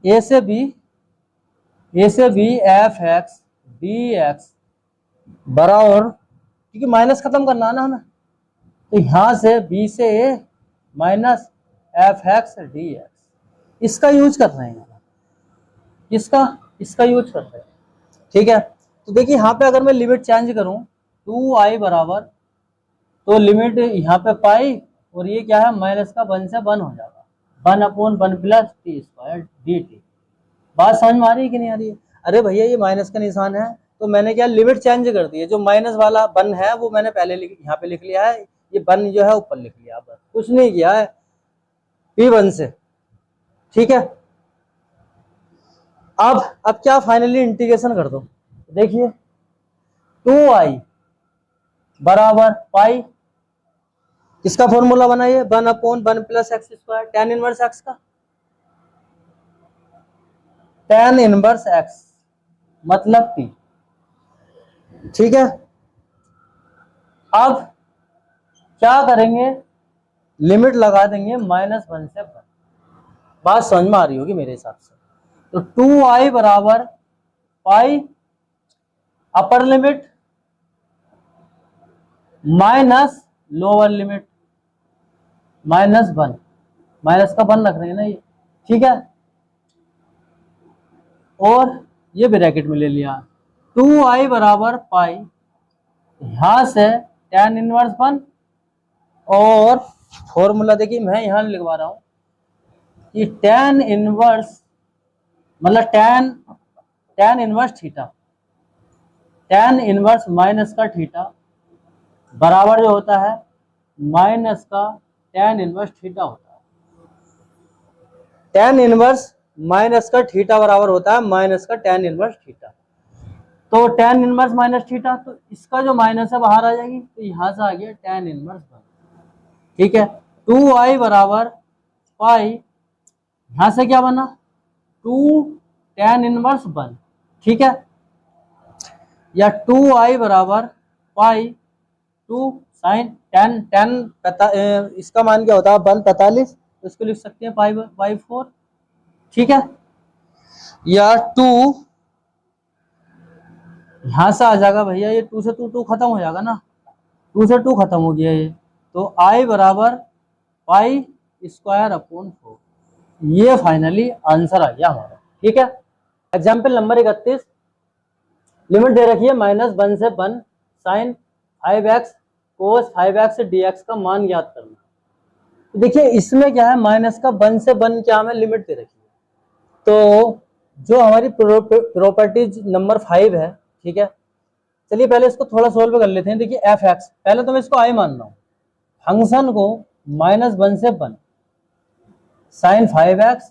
ए से b f x d x बराबर, क्योंकि माइनस खत्म करना है ना हमें, तो यहां से बी से a minus f x d x, इसका यूज कर रहे हैं, इसका यूज कर रहे हैं, ठीक है। तो देखिए यहाँ पे अगर मैं लिमिट चेंज करूं 2i बराबर, तो लिमिट यहाँ पे पाई और ये क्या है माइनस का 1 से 1 हो जाएगा, 1/1 plus T square D T. बात समझ में आ रही है कि नहीं आ रही है? अरे भैया ये माइनस का निशान है तो मैंने क्या लिमिट चेंज कर दी है, जो माइनस वाला वन है वो मैंने पहले यहाँ पे लिख लिया है, ये वन जो है ऊपर लिख लिया, बस कुछ नहीं किया है P1 से। ठीक है, अब क्या फाइनली इंटीग्रेशन कर दो। देखिए 2i बराबर पाई, किसका फॉर्मूला बनाइए, 1/1 plus x square, tan inverse x का, टेन इनवर्स एक्स मतलब p। ठीक है, अब क्या करेंगे, लिमिट लगा देंगे -1 से 1। बात समझ में आ रही होगी मेरे हिसाब से। तो 2i बराबर pi upper limit minus lower limit -1, minus का 1 रख रहे हैं ना ये। ठीक है, और ये ब्रैकेट में ले लिया, 2i बराबर पाई, यहां से tan इनवर्स 1, और फॉर्मूला देखिए मैं यहां लिखवा रहा हूं कि tan इनवर्स मतलब tan inverse theta, tan inverse minus का थीटा बराबर जो होता है माइनस का tan इनवर्स थीटा होता है। tan इनवर्स माइनस का थीटा बराबर होता है माइनस का tan इनवर्स थीटा। तो tan इनवर्स माइनस थीटा, तो इसका जो माइनस है बाहर आ जाएगी, तो यहां से आ गया tan इनवर्स 1। ठीक है, 2i बराबर पाई, यहां से क्या बना 2 tan इनवर्स 1। ठीक है, या 2i बराबर पाई 2 साइन tan इसका मान क्या होता है 145, तो इसको लिख सकते हैं पाई 4। ठीक है, या 2 यहां से आ जाएगा भैया, ये 2 से 2 खत्म हो जाएगा ना, 2 से 2 खत्म हो गया ये, तो i बराबर पाई स्क्वायर अपॉन 4। ये फाइनली आंसर आ गया हमारा। ठीक है, एग्जाम्पल नंबर 31, लिमिट दे रखी है -1 से 1 साइन 5x कोस 5x dx का मान ज्ञात करना। तो देखिए इसमें क्या है, माइनस का 1 से 1 क्या हमें लिमिट दे रखी है, तो जो हमारी प्रॉपर्टीज नंबर 5 है। ठीक है, चलिए पहले इसको थोड़ा सोल्व कर लेते हैं। देखिए f(x), पहले तो मैं इसको i मान रहा हूं, फंक्शन को -1 से 1 साइन 5x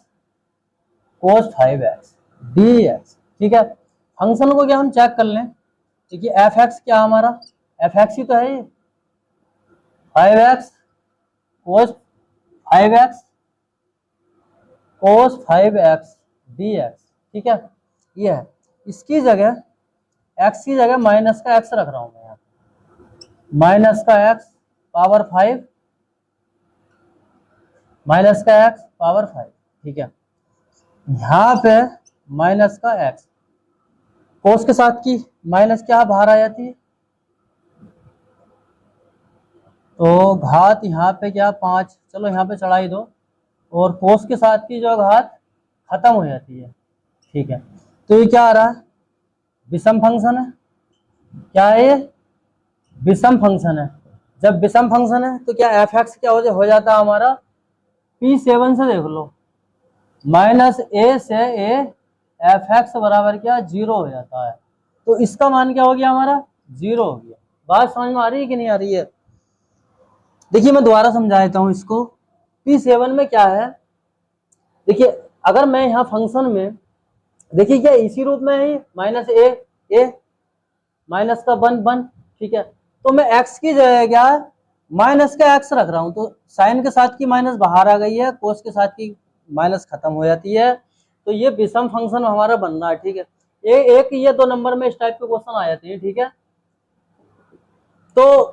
कोस 5x dx। ठीक है, फंक्शन को क्या हम चेक कर लें। देखिए f(x) क्या हमारा f(x) ही तो है ये, 5x कोस 5x कोस 5x dx। ठीक है, ये है, इसकी जगह x की जगह माइनस का x रख रहा हूं मैं यहाँ, माइनस का x पावर 5, माइनस का x पावर 5। ठीक है, यहां पे माइनस का x, कोस के साथ की माइनस क्या बाहर आ जाती है, तो घात यहाँ पे क्या 5, चलो यहाँ पे चढ़ाई दो, और कोस के साथ की जो घात खत्म हो जाती है। ठीक है, तो ये क्या आ रहा है, विषम फंक्शन है। क्या है ये, विषम फंक्शन है। जब विषम फंक्शन है तो क्या f(x) क्या हो जाता है हमारा P7 से देख लो, -a से a f(x) बराबर क्या 0 हो जाता है, तो इसका मान क्या हो गया हमारा 0 हो गया। बात समझ में आ रही है कि नहीं आ रही है? देखिए मैं दोबारा समझा देता हूं इसको। P7 में क्या है, देखिए अगर मैं यहाँ फंक्शन में, देखिए क्या इसी रूप में है, -a माइनस का 1 ठीक है, तो मैं x की जगह क्या माइनस का x रख रहा हूं, तो साइन के साथ की माइनस बाहर आ गई है, कोस के साथ की माइनस खत्म हो जाती है, तो ये विषम फंक्शन हमारा बन रहा है। ठीक है, ये 2 नंबर में इस टाइप के क्वेश्चन आ जाते हैं। ठीक है, तो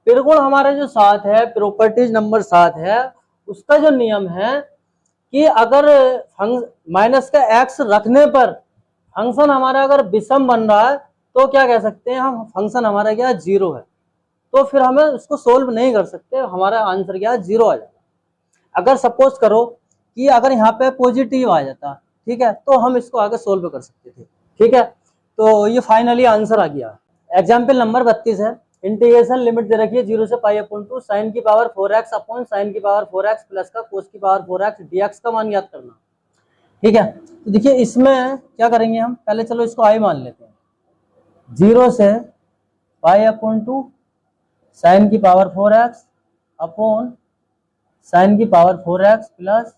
त्रिगुण हमारे जो 7 है, प्रॉपर्टीज नंबर 7 है, उसका जो नियम है कि अगर माइनस का x रखने पर फंक्शन हमारा अगर विषम बन रहा है तो क्या कह सकते हैं हम, फंक्शन हमारा क्या 0 है, तो फिर हमें उसको सोल्व नहीं कर सकते, हमारा आंसर क्या 0 आ जाएगा। अगर सपोज करो कि अगर यहाँ पे पॉजिटिव आ जाता, ठीक है, तो हम इसको आगे सोल्व कर सकते थे। ठीक है, तो ये फाइनली आंसर आ गया। एग्जाम्पल नंबर 32 है, इंटीग्रेशन लिमिट दे रखी है 0 से पाई अपॉन 2 साइन की पावर 4x अपॉन साइन की पावर 4x प्लस का कोस की पावर 4x dx का मान याद करना। ठीक है, तो देखिए इसमें क्या करेंगे हम, पहले चलो इसको आई मान लेते हैं। 0 से पाई अपॉन 2 साइन की पावर 4x अपॉन साइन की पावर 4x प्लस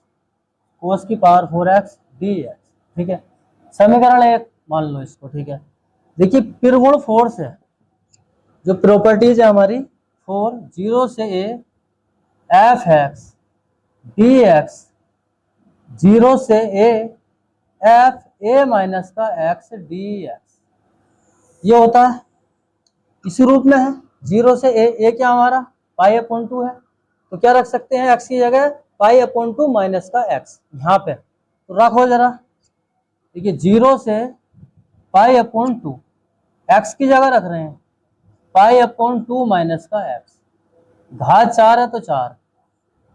कोस की पावर 4x dx। ठीक है, समीकरण 1 मान लो इसको। ठीक है, देखिए पिरगुण फोर्स है, जो प्रॉपर्टीज है हमारी 4 0 से a F x d x 0 से a एफ ए माइनस का एक्स डी एक्स, ये होता है इसी रूप में है। 0 से a क्या हमारा पाई अपॉन 2 है, तो क्या रख सकते हैं x की जगह पाई अपॉन 2 माइनस का x यहाँ पे, तो रखो जरा। देखिए 0 से पाई अपॉन 2 x की जगह रख रहे हैं पाई अपॉन 2 माइनस का x, घात 4 है तो 4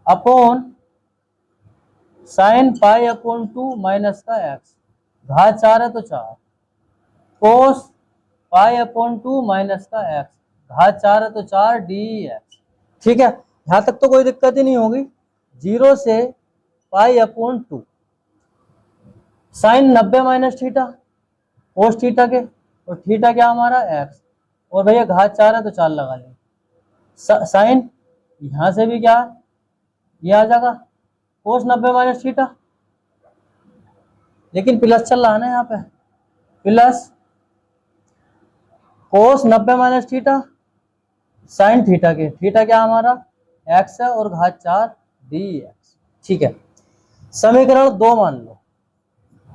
upon sine pi upon 2 minus का x, घात 4 है तो 4 कोस पाई अपॉन 2 माइनस का x, घात 4 है तो 4 dx। ठीक है, यहां तक तो कोई दिक्कत ही नहीं होगी। 0 से pi upon 2 sine 90 minus theta cos theta के, और थीटा क्या हमारा x, और भैया घात 4 है तो 4 लगा लें। साइन यहां से भी क्या ये आ जाएगा कोस 90 माइनस थीटा, लेकिन प्लस चल रहा है ना यहाँ पे, plus cos 90 minus theta sine theta के, थीटा क्या हमारा x है और घात 4 dx। ठीक है, समीकरण 2 मान लो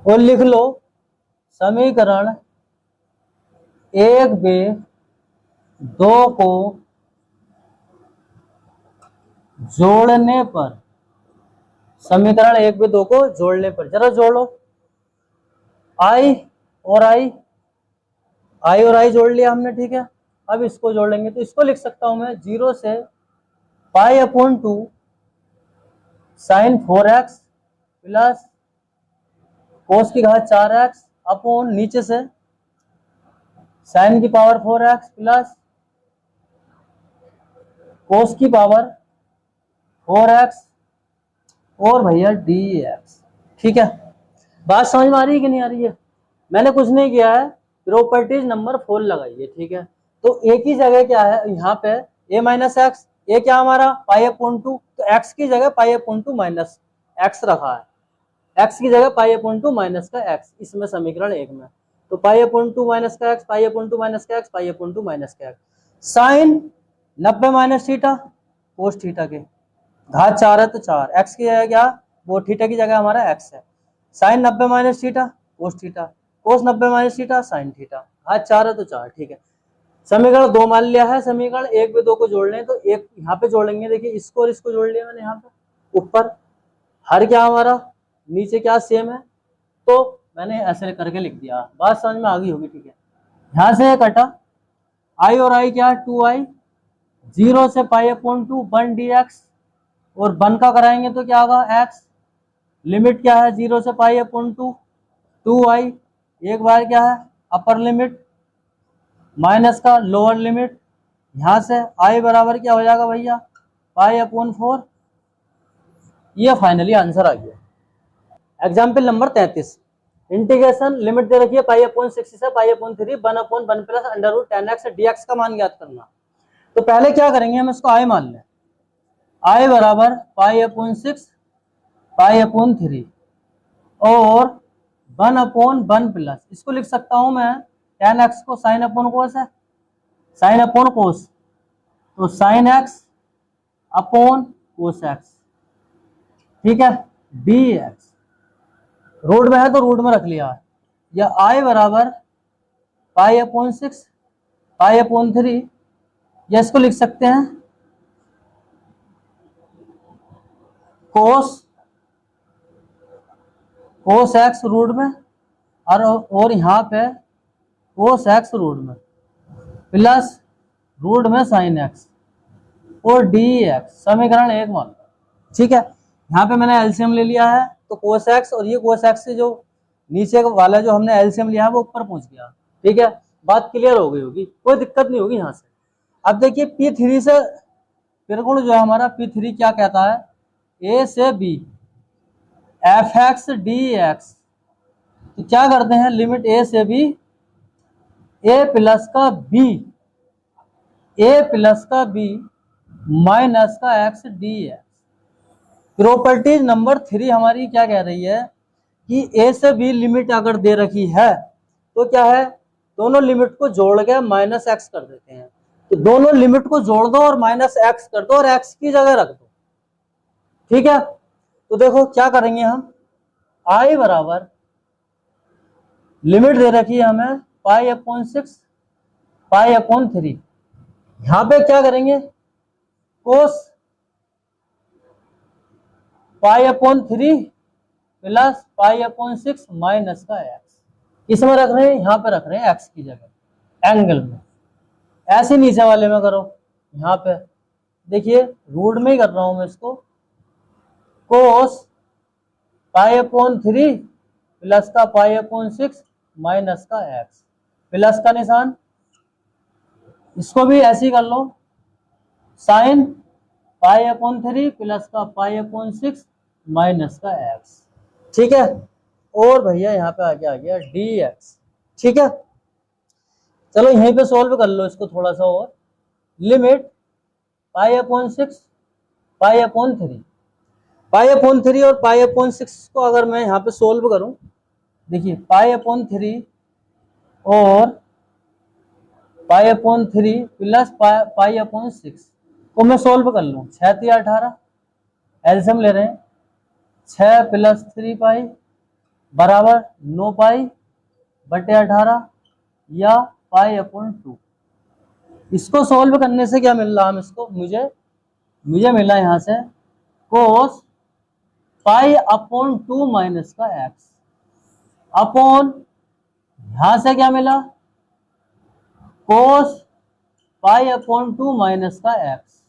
और लिख लो समीकरण 1 बे 2 को जोड़ने पर, समीकरण 1 बे 2 को जोड़ने पर जरा जोड़ो, आई और आई जोड़ लिया हमने। ठीक है, अब इसको जोड़ लेंगे तो इसको लिख सकता हूं मैं 0 से pi upon 2 sine 4x plus cos की घात 4x अपॉन नीचे से साइन की पावर 4x प्लस कोस की पावर 4x और भैया dx। ठीक है, बात समझ में आ रही है कि नहीं आ रही है? मैंने कुछ नहीं किया है, प्रॉपर्टीज नंबर 4 लगाइए। ठीक है, तो एक ही जगह क्या है यहाँ पे a माइनस एक्स, ए क्या हमारा पाई अपॉन 2, तो x की जगह पाई अपॉन 2 माइनस एक्स रखा है, x की जगह पाई अपॉन 2 माइनस का x इसमें समीकरण 1 में, तो पाई अपॉन 2 माइनस का x, पाई अपॉन 2 माइनस का x, पाई अपॉन 2 माइनस का x, sine 90 minus theta cos theta के, घात 4 है तो 4, x की जगह क्या वो थीटा की जगह हमारा x है, sine 90 minus theta cos theta, cos 90 minus theta sine theta, घात 4 है तो 4। ठीक है, समीकरण 2 मान लिया है, समीकरण 1 बे 2 को जोड़ने तो एक यहाँ पे जोड़ेंगे। देखिए इसको और इसको जोड़ लिया मैंने, यहाँ पे ऊपर हर क्या हमारा नीचे क्या सेम है, तो मैंने ऐसे करके लिख दिया, बात समझ में आ गई होगी। ठीक है, यहाँ से कटा आई और आई क्या 2i, 0 से पाई अपॉन 2 1 dx, और 1 का कराएंगे तो क्या होगा x, लिमिट क्या है 0 से पाई अपॉन 2 2i, एक बार क्या है अपर लिमिट माइनस का लोअर लिमिट, यहां से i बराबर क्या हो जाएगा भैया पाई अपॉन 4। ये फाइनली आंसर आ गया। एग्जाम्पल नंबर 33, इंटीग्रेशन लिमिट दे रखी है पाई अपॉन 6 से pi upon 3 1 upon 1 plus under root 10x dx का मान ज्ञात करना। तो पहले क्या करेंगे, हम इसको i मान लें, i बराबर पाई अपॉन 6 पाई अपॉन 3 और 1 अपॉन 1 प्लस, इसको लिख सकता हूं मैं 10x को साइन अपॉन कोस है, साइन अपॉन कोस, तो sine x upon cos x। ठीक है, dx रूट में है तो रूट में रख लिया, या i बराबर पाई अपॉन 6 पाई अपॉन 3, या इसको लिख सकते हैं कोस x रूट में, और यहाँ पे कोस x रूट में प्लस रूट में साइन x और dx, समीकरण 1 मान लो। ठीक है, यहाँ पे मैंने एलसीएम ले लिया है, तो कोस x और ये कोस x से जो नीचे वाला जो हमने एलसीएम लिया है वो ऊपर पहुंच गया। ठीक है, बात क्लियर हो गई होगी, कोई दिक्कत नहीं होगी यहाँ से। अब देखिए P3 से त्रिकोण जो है हमारा P3 क्या कहता है, ए से b f x d x, तो क्या करते हैं लिमिट ए से बी ए प्लस का बी, ए प्लस का बी माइनस का x d x. Properties number 3 हमारी क्या कह रही है कि ए से बी लिमिट अगर दे रखी है तो क्या है, दोनों लिमिट को जोड़ के माइनस एक्स कर देते हैं। तो दोनों लिमिट को जोड़ दो और माइनस एक्स कर दो और एक्स की जगह रख दो, ठीक है। तो देखो क्या करेंगे हम, आई बराबर लिमिट दे रखी है हमें पाई अपॉन 6 पाई अपॉन 3, यहां पे क्या करेंगे cos pi upon 3 plus pi upon 6 minus का एक्स, इसमें रख रहे हैं, यहां पे रख रहे हैं एक्स की जगह एंगल में। ऐसे नीचे वाले में करो, यहां पे देखिए रूट में ही कर रहा हूं मैं इसको, कोस पाई अपॉन 3 प्लस का पाई अपॉन 6 माइनस का एक्स, प्लस का निशान, इसको भी ऐसे ही कर लो, साइन पाई अपॉन 3 प्लस का पाई अपॉन 6 माइनस का एक्स, ठीक है। और भैया यहाँ पे आगे आ गया डी एक्स, ठीक है। चलो यहीं पे सॉल्व कर लो इसको थोड़ा सा और, लिमिट पाई अपॉन 6 पाई अपॉन 3, पाई अपॉन 3 और पाई अपॉन 6 को अगर मैं यहाँ पे सोल्व करूं, देखिए पाई अपॉन 3 और पाई अपॉन 3 प्लस पाई अपॉन 6 को मैं सोल्व कर लूं, 6 3 18 एलसीएम ले रहे हैं, 6 प्लस 3 पाई बराबर 9 पाई बटे 18 या पाई अपॉन 2। इसको सोल्व करने से क्या मिल रहा है इसको, मुझे मिला यहां से कोस पाई अपॉन 2 माइनस का एक्स अपॉन, यहां से क्या मिला कोस पाई अपॉन 2 माइनस का एक्स,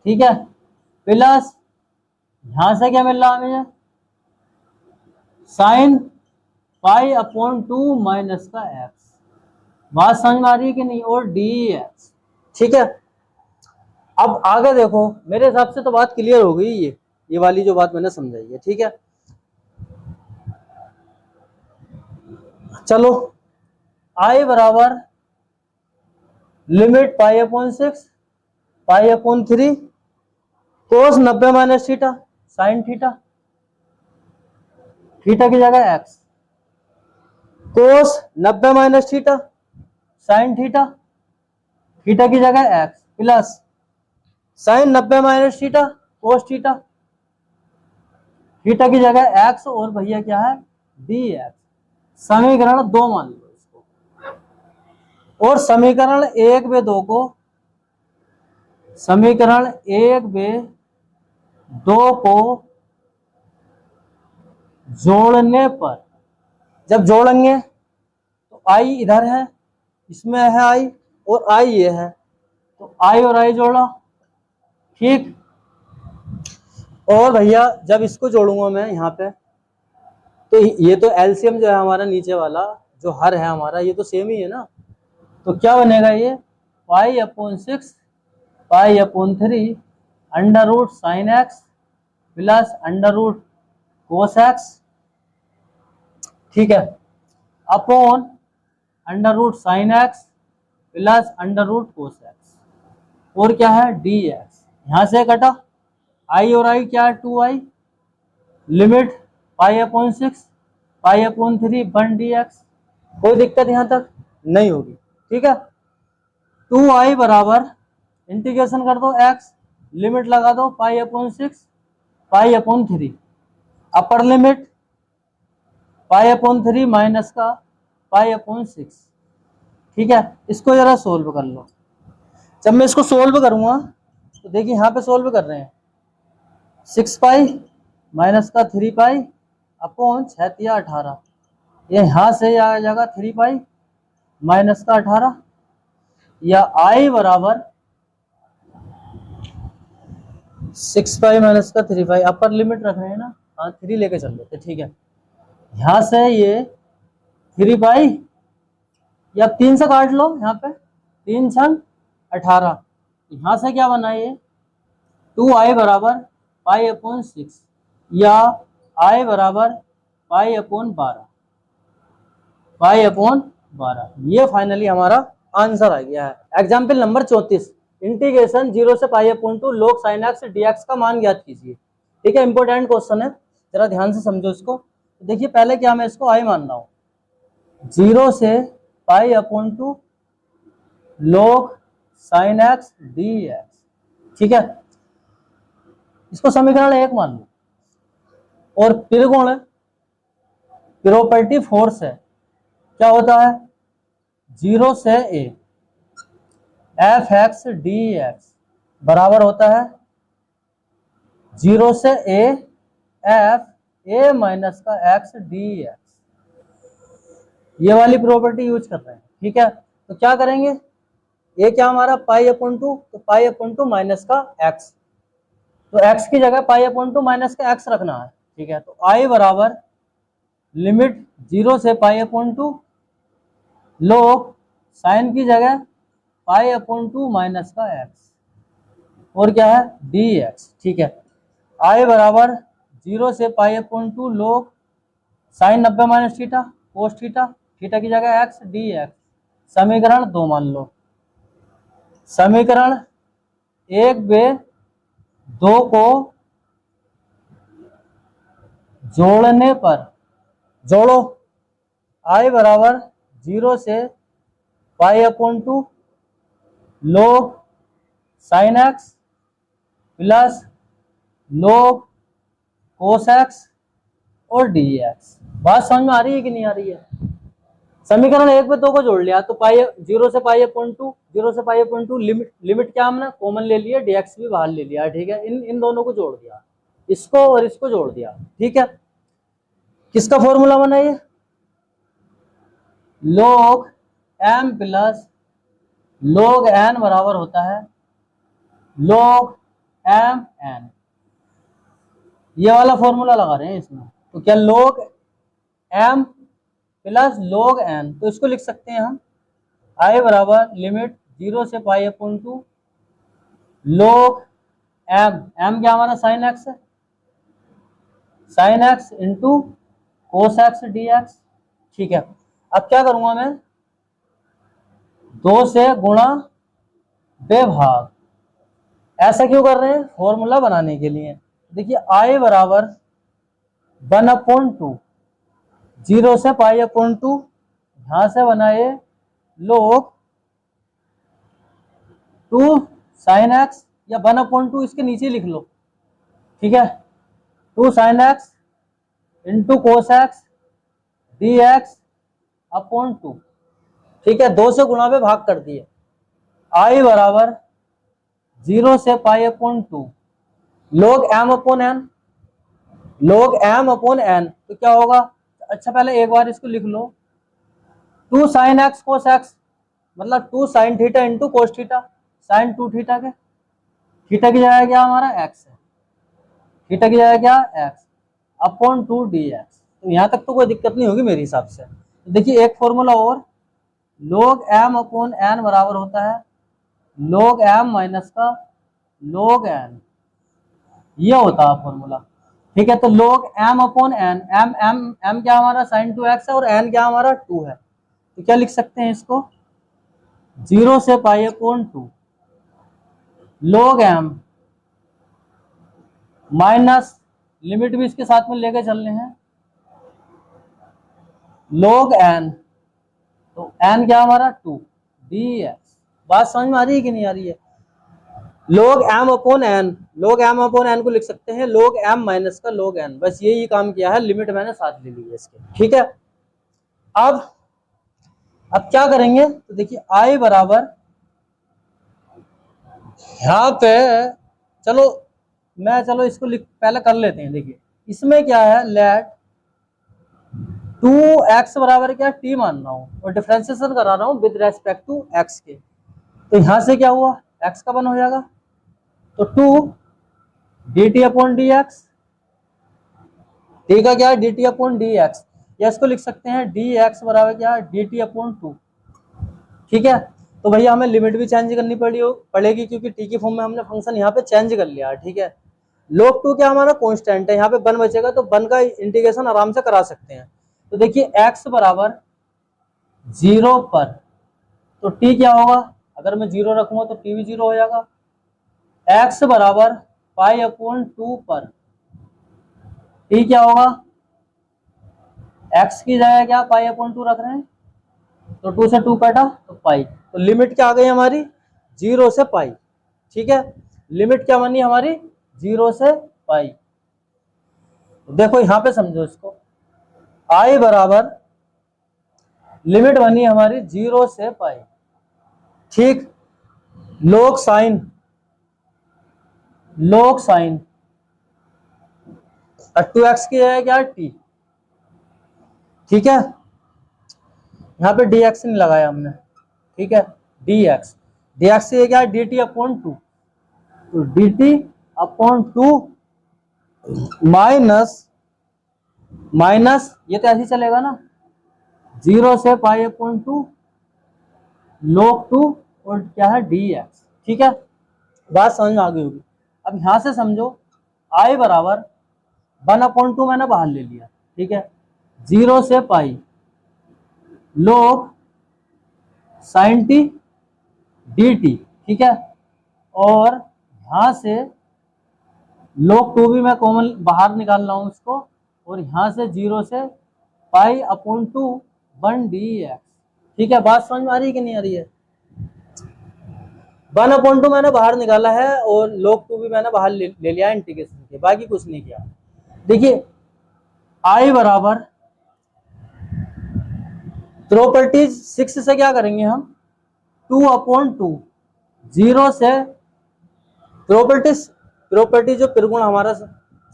ठीक है, प्लस यहां से क्या मिल रहा है मुझे साइन पाई अपॉन 2 माइनस का एक्स। बात समझ में आ रही है कि नहीं, और डी एक्स, ठीक है। अब आगे देखो, मेरे हिसाब से तो बात क्लियर हो गई, ये वाली जो बात मैंने समझाई है, ठीक है। चलो आई बराबर लिमिट पाई अपॉन 6 पाई अपॉन 3 कोस 90 minus theta sine theta, theta की जगह एक्स, कोस 90 minus theta sine theta, theta की जगह x, plus sign 90 minus theta cos theta, theta की जगह एक्स, और भैया क्या है डी एक्स। समीकरण 2 मान लो इसको, और समीकरण 1 व 2 को, समीकरण 1 व 2 को जोड़ने पर, जब जोड़ेंगे तो आई इधर है, इसमें है आई, और आई ये है, तो आई और आई जोड़ा, ठीक। और भैया जब इसको जोड़ूंगा मैं यहाँ पे, तो ये तो एलसीएम जो है हमारा नीचे वाला जो हर है हमारा, ये तो सेम ही है ना, तो क्या बनेगा ये pi upon 6 pi upon 3 under root sine x plus under root cos x, ठीक है, upon under root sine x plus under root cos x, और क्या है डी एक्स, यहां से कटा आई और आई क्या है 2i, लिमिट पाई upon 6 pi upon 3 1 D x. कोई दिक्कत यहां तक नहीं होगी, ठीक है। 2i बराबर इंटीग्रेशन कर दो x, लिमिट लगा दो पाई upon 6 pi upon 3, upper limit पाई अपॉन 3 माइनस का पाई अपॉन 6, ठीक है। इसको जरा सोल्व कर लो। जब मैं इसको सोल्व करूंगा तो देखिए यहाँ पे सोल्व कर रहे हैं 6 पाई माइनस का 3 पाई अपॉन 6 तिया 18, ये यहाँ से आ जाएगा 3 पाई माइनस का 18, या आई बराबर 6 पाई माइनस का 3 पाई, अपर लिमिट रख रहे हैं ना, हाँ 3 लेके चल लेते, ठीक है। यहाँ से ये 3 पाई, या 3 से काट लो, यहाँ पे 3 छंग 18। यहाँ से क्या बना ये 2i बराबर पाई अपॉन 6 या i बराबर पाई अपॉन 12, पाई अपॉन 12। ये फाइनली हमारा आंसर आ गया है। एग्जाम्पल नंबर 34, इंटीग्रेशन 0 से pi upon 2 log sin x dx का मान ज्ञात कीजिए। ठीक है, इंपॉर्टेंट क्वेश्चन है, जरा ध्यान से समझो इसको। देखिए पहले क्या मैं इसको i मान रहा हूँ, 0 से pi upon 2 log sin x dx। ठीक है, इसको समीकरण 1 मान लो। और त्रिगुण प्रॉपर्टी फोर्स है, क्या होता है 0 से a F x d x बराबर होता है 0 से a एफ ए माइनस का एक्स डी एक्स। ये वाली प्रॉपर्टी यूज कर रहे हैं। ठीक है, तो क्या करेंगे, ये क्या हमारा पाई अपॉन 2, तो पाई अपॉन 2 माइनस का एक्स, तो x की जगह पाई अपॉन 2 माइनस का x रखना है। ठीक है, तो i बराबर लिमिट 0 से पाई अपॉन 2 log साइन की जगह पाई अपॉन 2 माइनस का x और क्या है dx। ठीक है, i बराबर 0 से pi upon 2 log sine 90 minus theta cos theta, theta की जगह x dx। समीकरण 2 मान लो। समीकरण 1 बे 2 को जोड़ने पर जोड़ो, i बराबर 0 से pi upon 2 log sine x plus log cos x और dx। बात समझ में आ रही है कि नहीं आ रही है? समीकरण 1 पे 2 को जोड़ लिया तो पाई 0 से पाई अपॉन 2, 0 से पाई अपॉन 2 लिमिट क्या हमने कॉमन ले लिया, dx भी बाहर ले लिया। ठीक है, इन दोनों को जोड़ दिया, इसको और इसको जोड़ दिया। ठीक है, किसका फॉर्मूला बना ये log m plus log n बराबर होता है log m n। ये वाला फॉर्मूला लगा रहे हैं इसमें, तो क्या log m plus log n, तो इसको लिख सकते हैं हम i बराबर लिमिट 0 से पाई अपॉन 2 log m क्या हमारा साइन x है, sine x into cos x dx। ठीक है, अब क्या करूंगा मैं 2 से गुणा बेभाग, ऐसा क्यों कर रहे हैं, फॉर्मूला बनाने के लिए। देखिए i बराबर 1 अपॉन 2 0 से पाई अपॉन 2, यहां से बनाए log 2 साइन x या 1 अपॉन 2 इसके नीचे लिख लो। ठीक है, 2 sine x into cos x dx upon 2। ठीक है, 2 से गुणा पे भाग कर दिए। i बराबर 0 से pi upon 2 log m upon n, log m upon n, तो क्या होगा, अच्छा पहले एक बार इसको लिख लो 2 साइन x कोस x मतलब 2 sine theta into cos theta, sine 2 theta के, थीटा की जगह क्या हमारा x है, थीटा की जगह क्या x अपॉन 2 dx। तो यहाँ तक तो कोई दिक्कत नहीं होगी मेरे हिसाब से। तो देखिए एक फॉर्मूला और log m अपॉन n बराबर होता है log m माइनस का log n, ये होता है फॉर्मूला। ठीक है, तो log m upon n, m क्या हमारा sin 2x है और n क्या हमारा 2 है, तो क्या लिख सकते हैं इसको 0 से pi upon 2 log m minus limit भी इसके साथ में लेके चलने हैं log n, तो n क्या हमारा 2 dx। बात समझ में आ रही है कि नहीं आ रही है? log m upon n, log m upon n को लिख सकते हैं log m माइनस का log n, बस यही काम किया है, लिमिट मैंने साथ ले ली है इसके। ठीक है, अब क्या करेंगे, तो देखिए i बराबर यहाँ पे चलो इसको पहले कर लेते हैं। देखिए इसमें क्या है, लेट 2x बराबर क्या t मान रहा हूँ और डिफरेंशिएशन करा रहा हूँ विद रेस्पेक्ट टू x के, तो यहां से क्या हुआ x का 1 हो जाएगा, तो 2 dt अपॉन dx, t का क्या है dt अपॉन dx, या इसको लिख सकते हैं dx बराबर क्या है dt अपॉन 2। ठीक है, तो भैया हमें लिमिट भी चेंज करनी पड़ेगी, क्योंकि टी की फॉर्म में हमने फंक्शन यहाँ पे चेंज कर लिया है। ठीक है, log 2 क्या हमारा कांस्टेंट है, यहाँ पे 1 बचेगा तो 1 का इंटीग्रेशन आराम से करा सकते हैं। तो देखिए x बराबर 0 पर, तो t क्या होगा, अगर मैं 0 रखूंगा तो t भी 0 हो जाएगा। x बराबर पाई अपॉन 2 पर, t क्या होगा, x की जगह क्या पाई अपॉन 2 रख रहे हैं, तो 2 से 2 कटा तो पाई। तो लिमिट क्या आ गई हमारी, 0 से पाई। ठीक है, लिमिट क्या बनी हमारी, 0 से पाई। देखो यहां पे समझो इसको, i बराबर लिमिट बनी हमारी 0 से पाई। ठीक, log साइन 2x की है क्या t। ठीक है, यहाँ पे dx नहीं लगाया हमने। ठीक है, dx से क्या है, dt अपॉन 2, तो dt अपॉन 2 माइनस ये तो ऐसे ही चलेगा ना, 0 से पाई अपॉन 2 log 2 और क्या है dx। ठीक है, बात समझ में आ गई होगी। अब यहां से समझो, i बराबर 1 अपॉन 2 मैंने बाहर ले लिया। ठीक है, 0 से पाई log साइन टी dt। ठीक है, और यहां से log 2 भी मैं कॉमन बाहर निकाल रहा हूं इसको, और यहां से 0 से पाई अपॉन 2 1 dx। ठीक है, बात समझ में आ रही है कि नहीं आ रही है। 1 अपॉन 2 मैंने बाहर निकाला है और log 2 भी मैंने बाहर ले लिया इंटीग्रेशन के, बाकी कुछ नहीं किया। देखिए i बराबर प्रॉपर्टीज 6 से क्या करेंगे हम, 2 अपॉन 2, 0 से प्रॉपर्टी जो त्रिगुण हमारा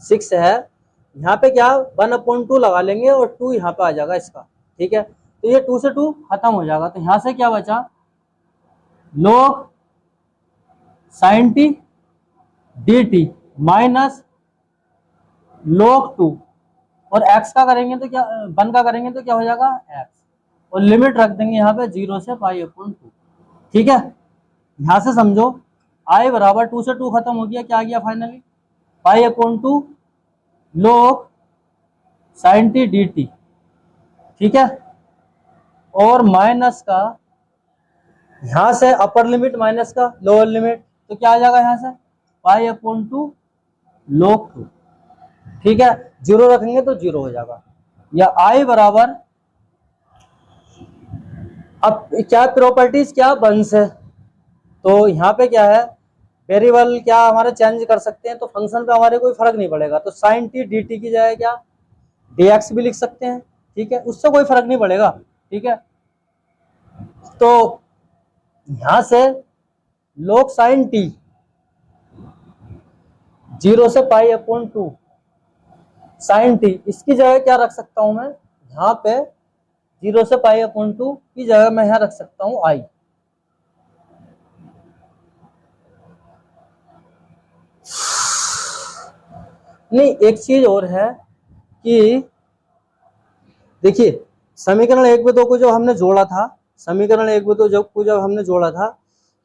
6 है, यहाँ पे क्या 1 अपॉन 2 लगा लेंगे और 2 यहाँ पे आ जाएगा इसका। ठीक है, तो ये 2 से 2 खत्म हो जाएगा, तो यहाँ से क्या बचा, log sine t dt minus log 2, और x का करेंगे तो क्या 1 का करेंगे तो क्या हो जाएगा x, और लिमिट रख देंगे यहाँ पे 0 से पाई अपॉन 2। ठीक है, यहां से समझो i बराबर 2 से 2 खत्म हो गया, क्या आ गया finally, pi upon 2 log sine t dt। ठीक है, और माइनस का यहां से अपर लिमिट माइनस का लोअर लिमिट, तो क्या आ जाएगा यहां से पाई अपॉन 2 log 2। ठीक है, 0 रखेंगे तो 0 हो जाएगा, या i बराबर, अब क्या प्रॉपर्टीज क्या बंस है, तो यहाँ पे क्या है, वेरिएबल क्या हमारे चेंज कर सकते हैं, तो फंक्शन पे हमारे कोई फर्क नहीं पड़ेगा, तो साइन टी dt की जगह क्या dx भी लिख सकते हैं। ठीक है, उससे कोई फर्क नहीं पड़ेगा। ठीक है, तो यहां से log साइन टी 0 से पाई अपॉन 2 साइन टी, इसकी जगह क्या रख सकता हूं मैं, यहाँ पे 0 से पाई अपॉन 2 की जगह मैं यहाँ रख सकता हूं i। नहीं, एक चीज और है कि देखिए समीकरण 1 व 2 को जो हमने जोड़ा था, समीकरण 1 व 2 जब हमने जोड़ा था,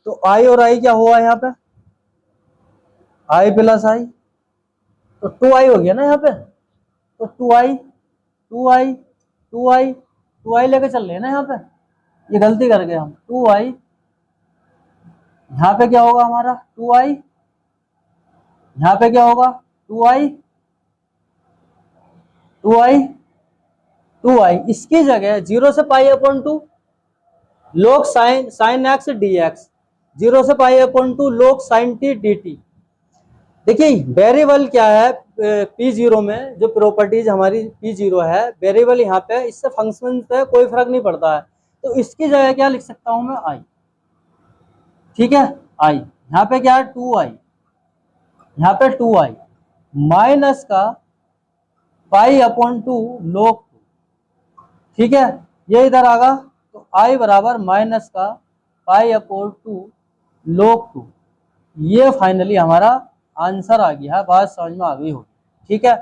तो i और i क्या हुआ यहाँ पे, i प्लस i, तो 2i हो गया ना यहाँ पे, तो 2i लेके चल रहे हैं ना यहाँ पे, ये गलती कर गए हम, 2i यहाँ पे क्या होगा हमारा 2i, यहाँ पे क्या होगा 2i, इसकी जगह 0 से pi upon 2 log sine x dx, 0 से pi upon 2 log sine t dt। देखिए वेरिएबल क्या है P0 में, जो प्रॉपर्टीज हमारी P0 है, वेरिएबल यहाँ पे, इससे फंक्शन पे कोई फर्क नहीं पड़ता है, तो इसकी जगह क्या लिख सकता हूं मैं i। ठीक है, i यहाँ पे क्या है 2i, यहाँ पे 2i माइनस का पाई अपॉन 2 log 2। ठीक है, ये इधर आगा, तो i बराबर माइनस का पाई अपॉन 2 log 2, ये फाइनली हमारा आंसर आ गया है। बात समझ में आ गई होगी। ठीक है।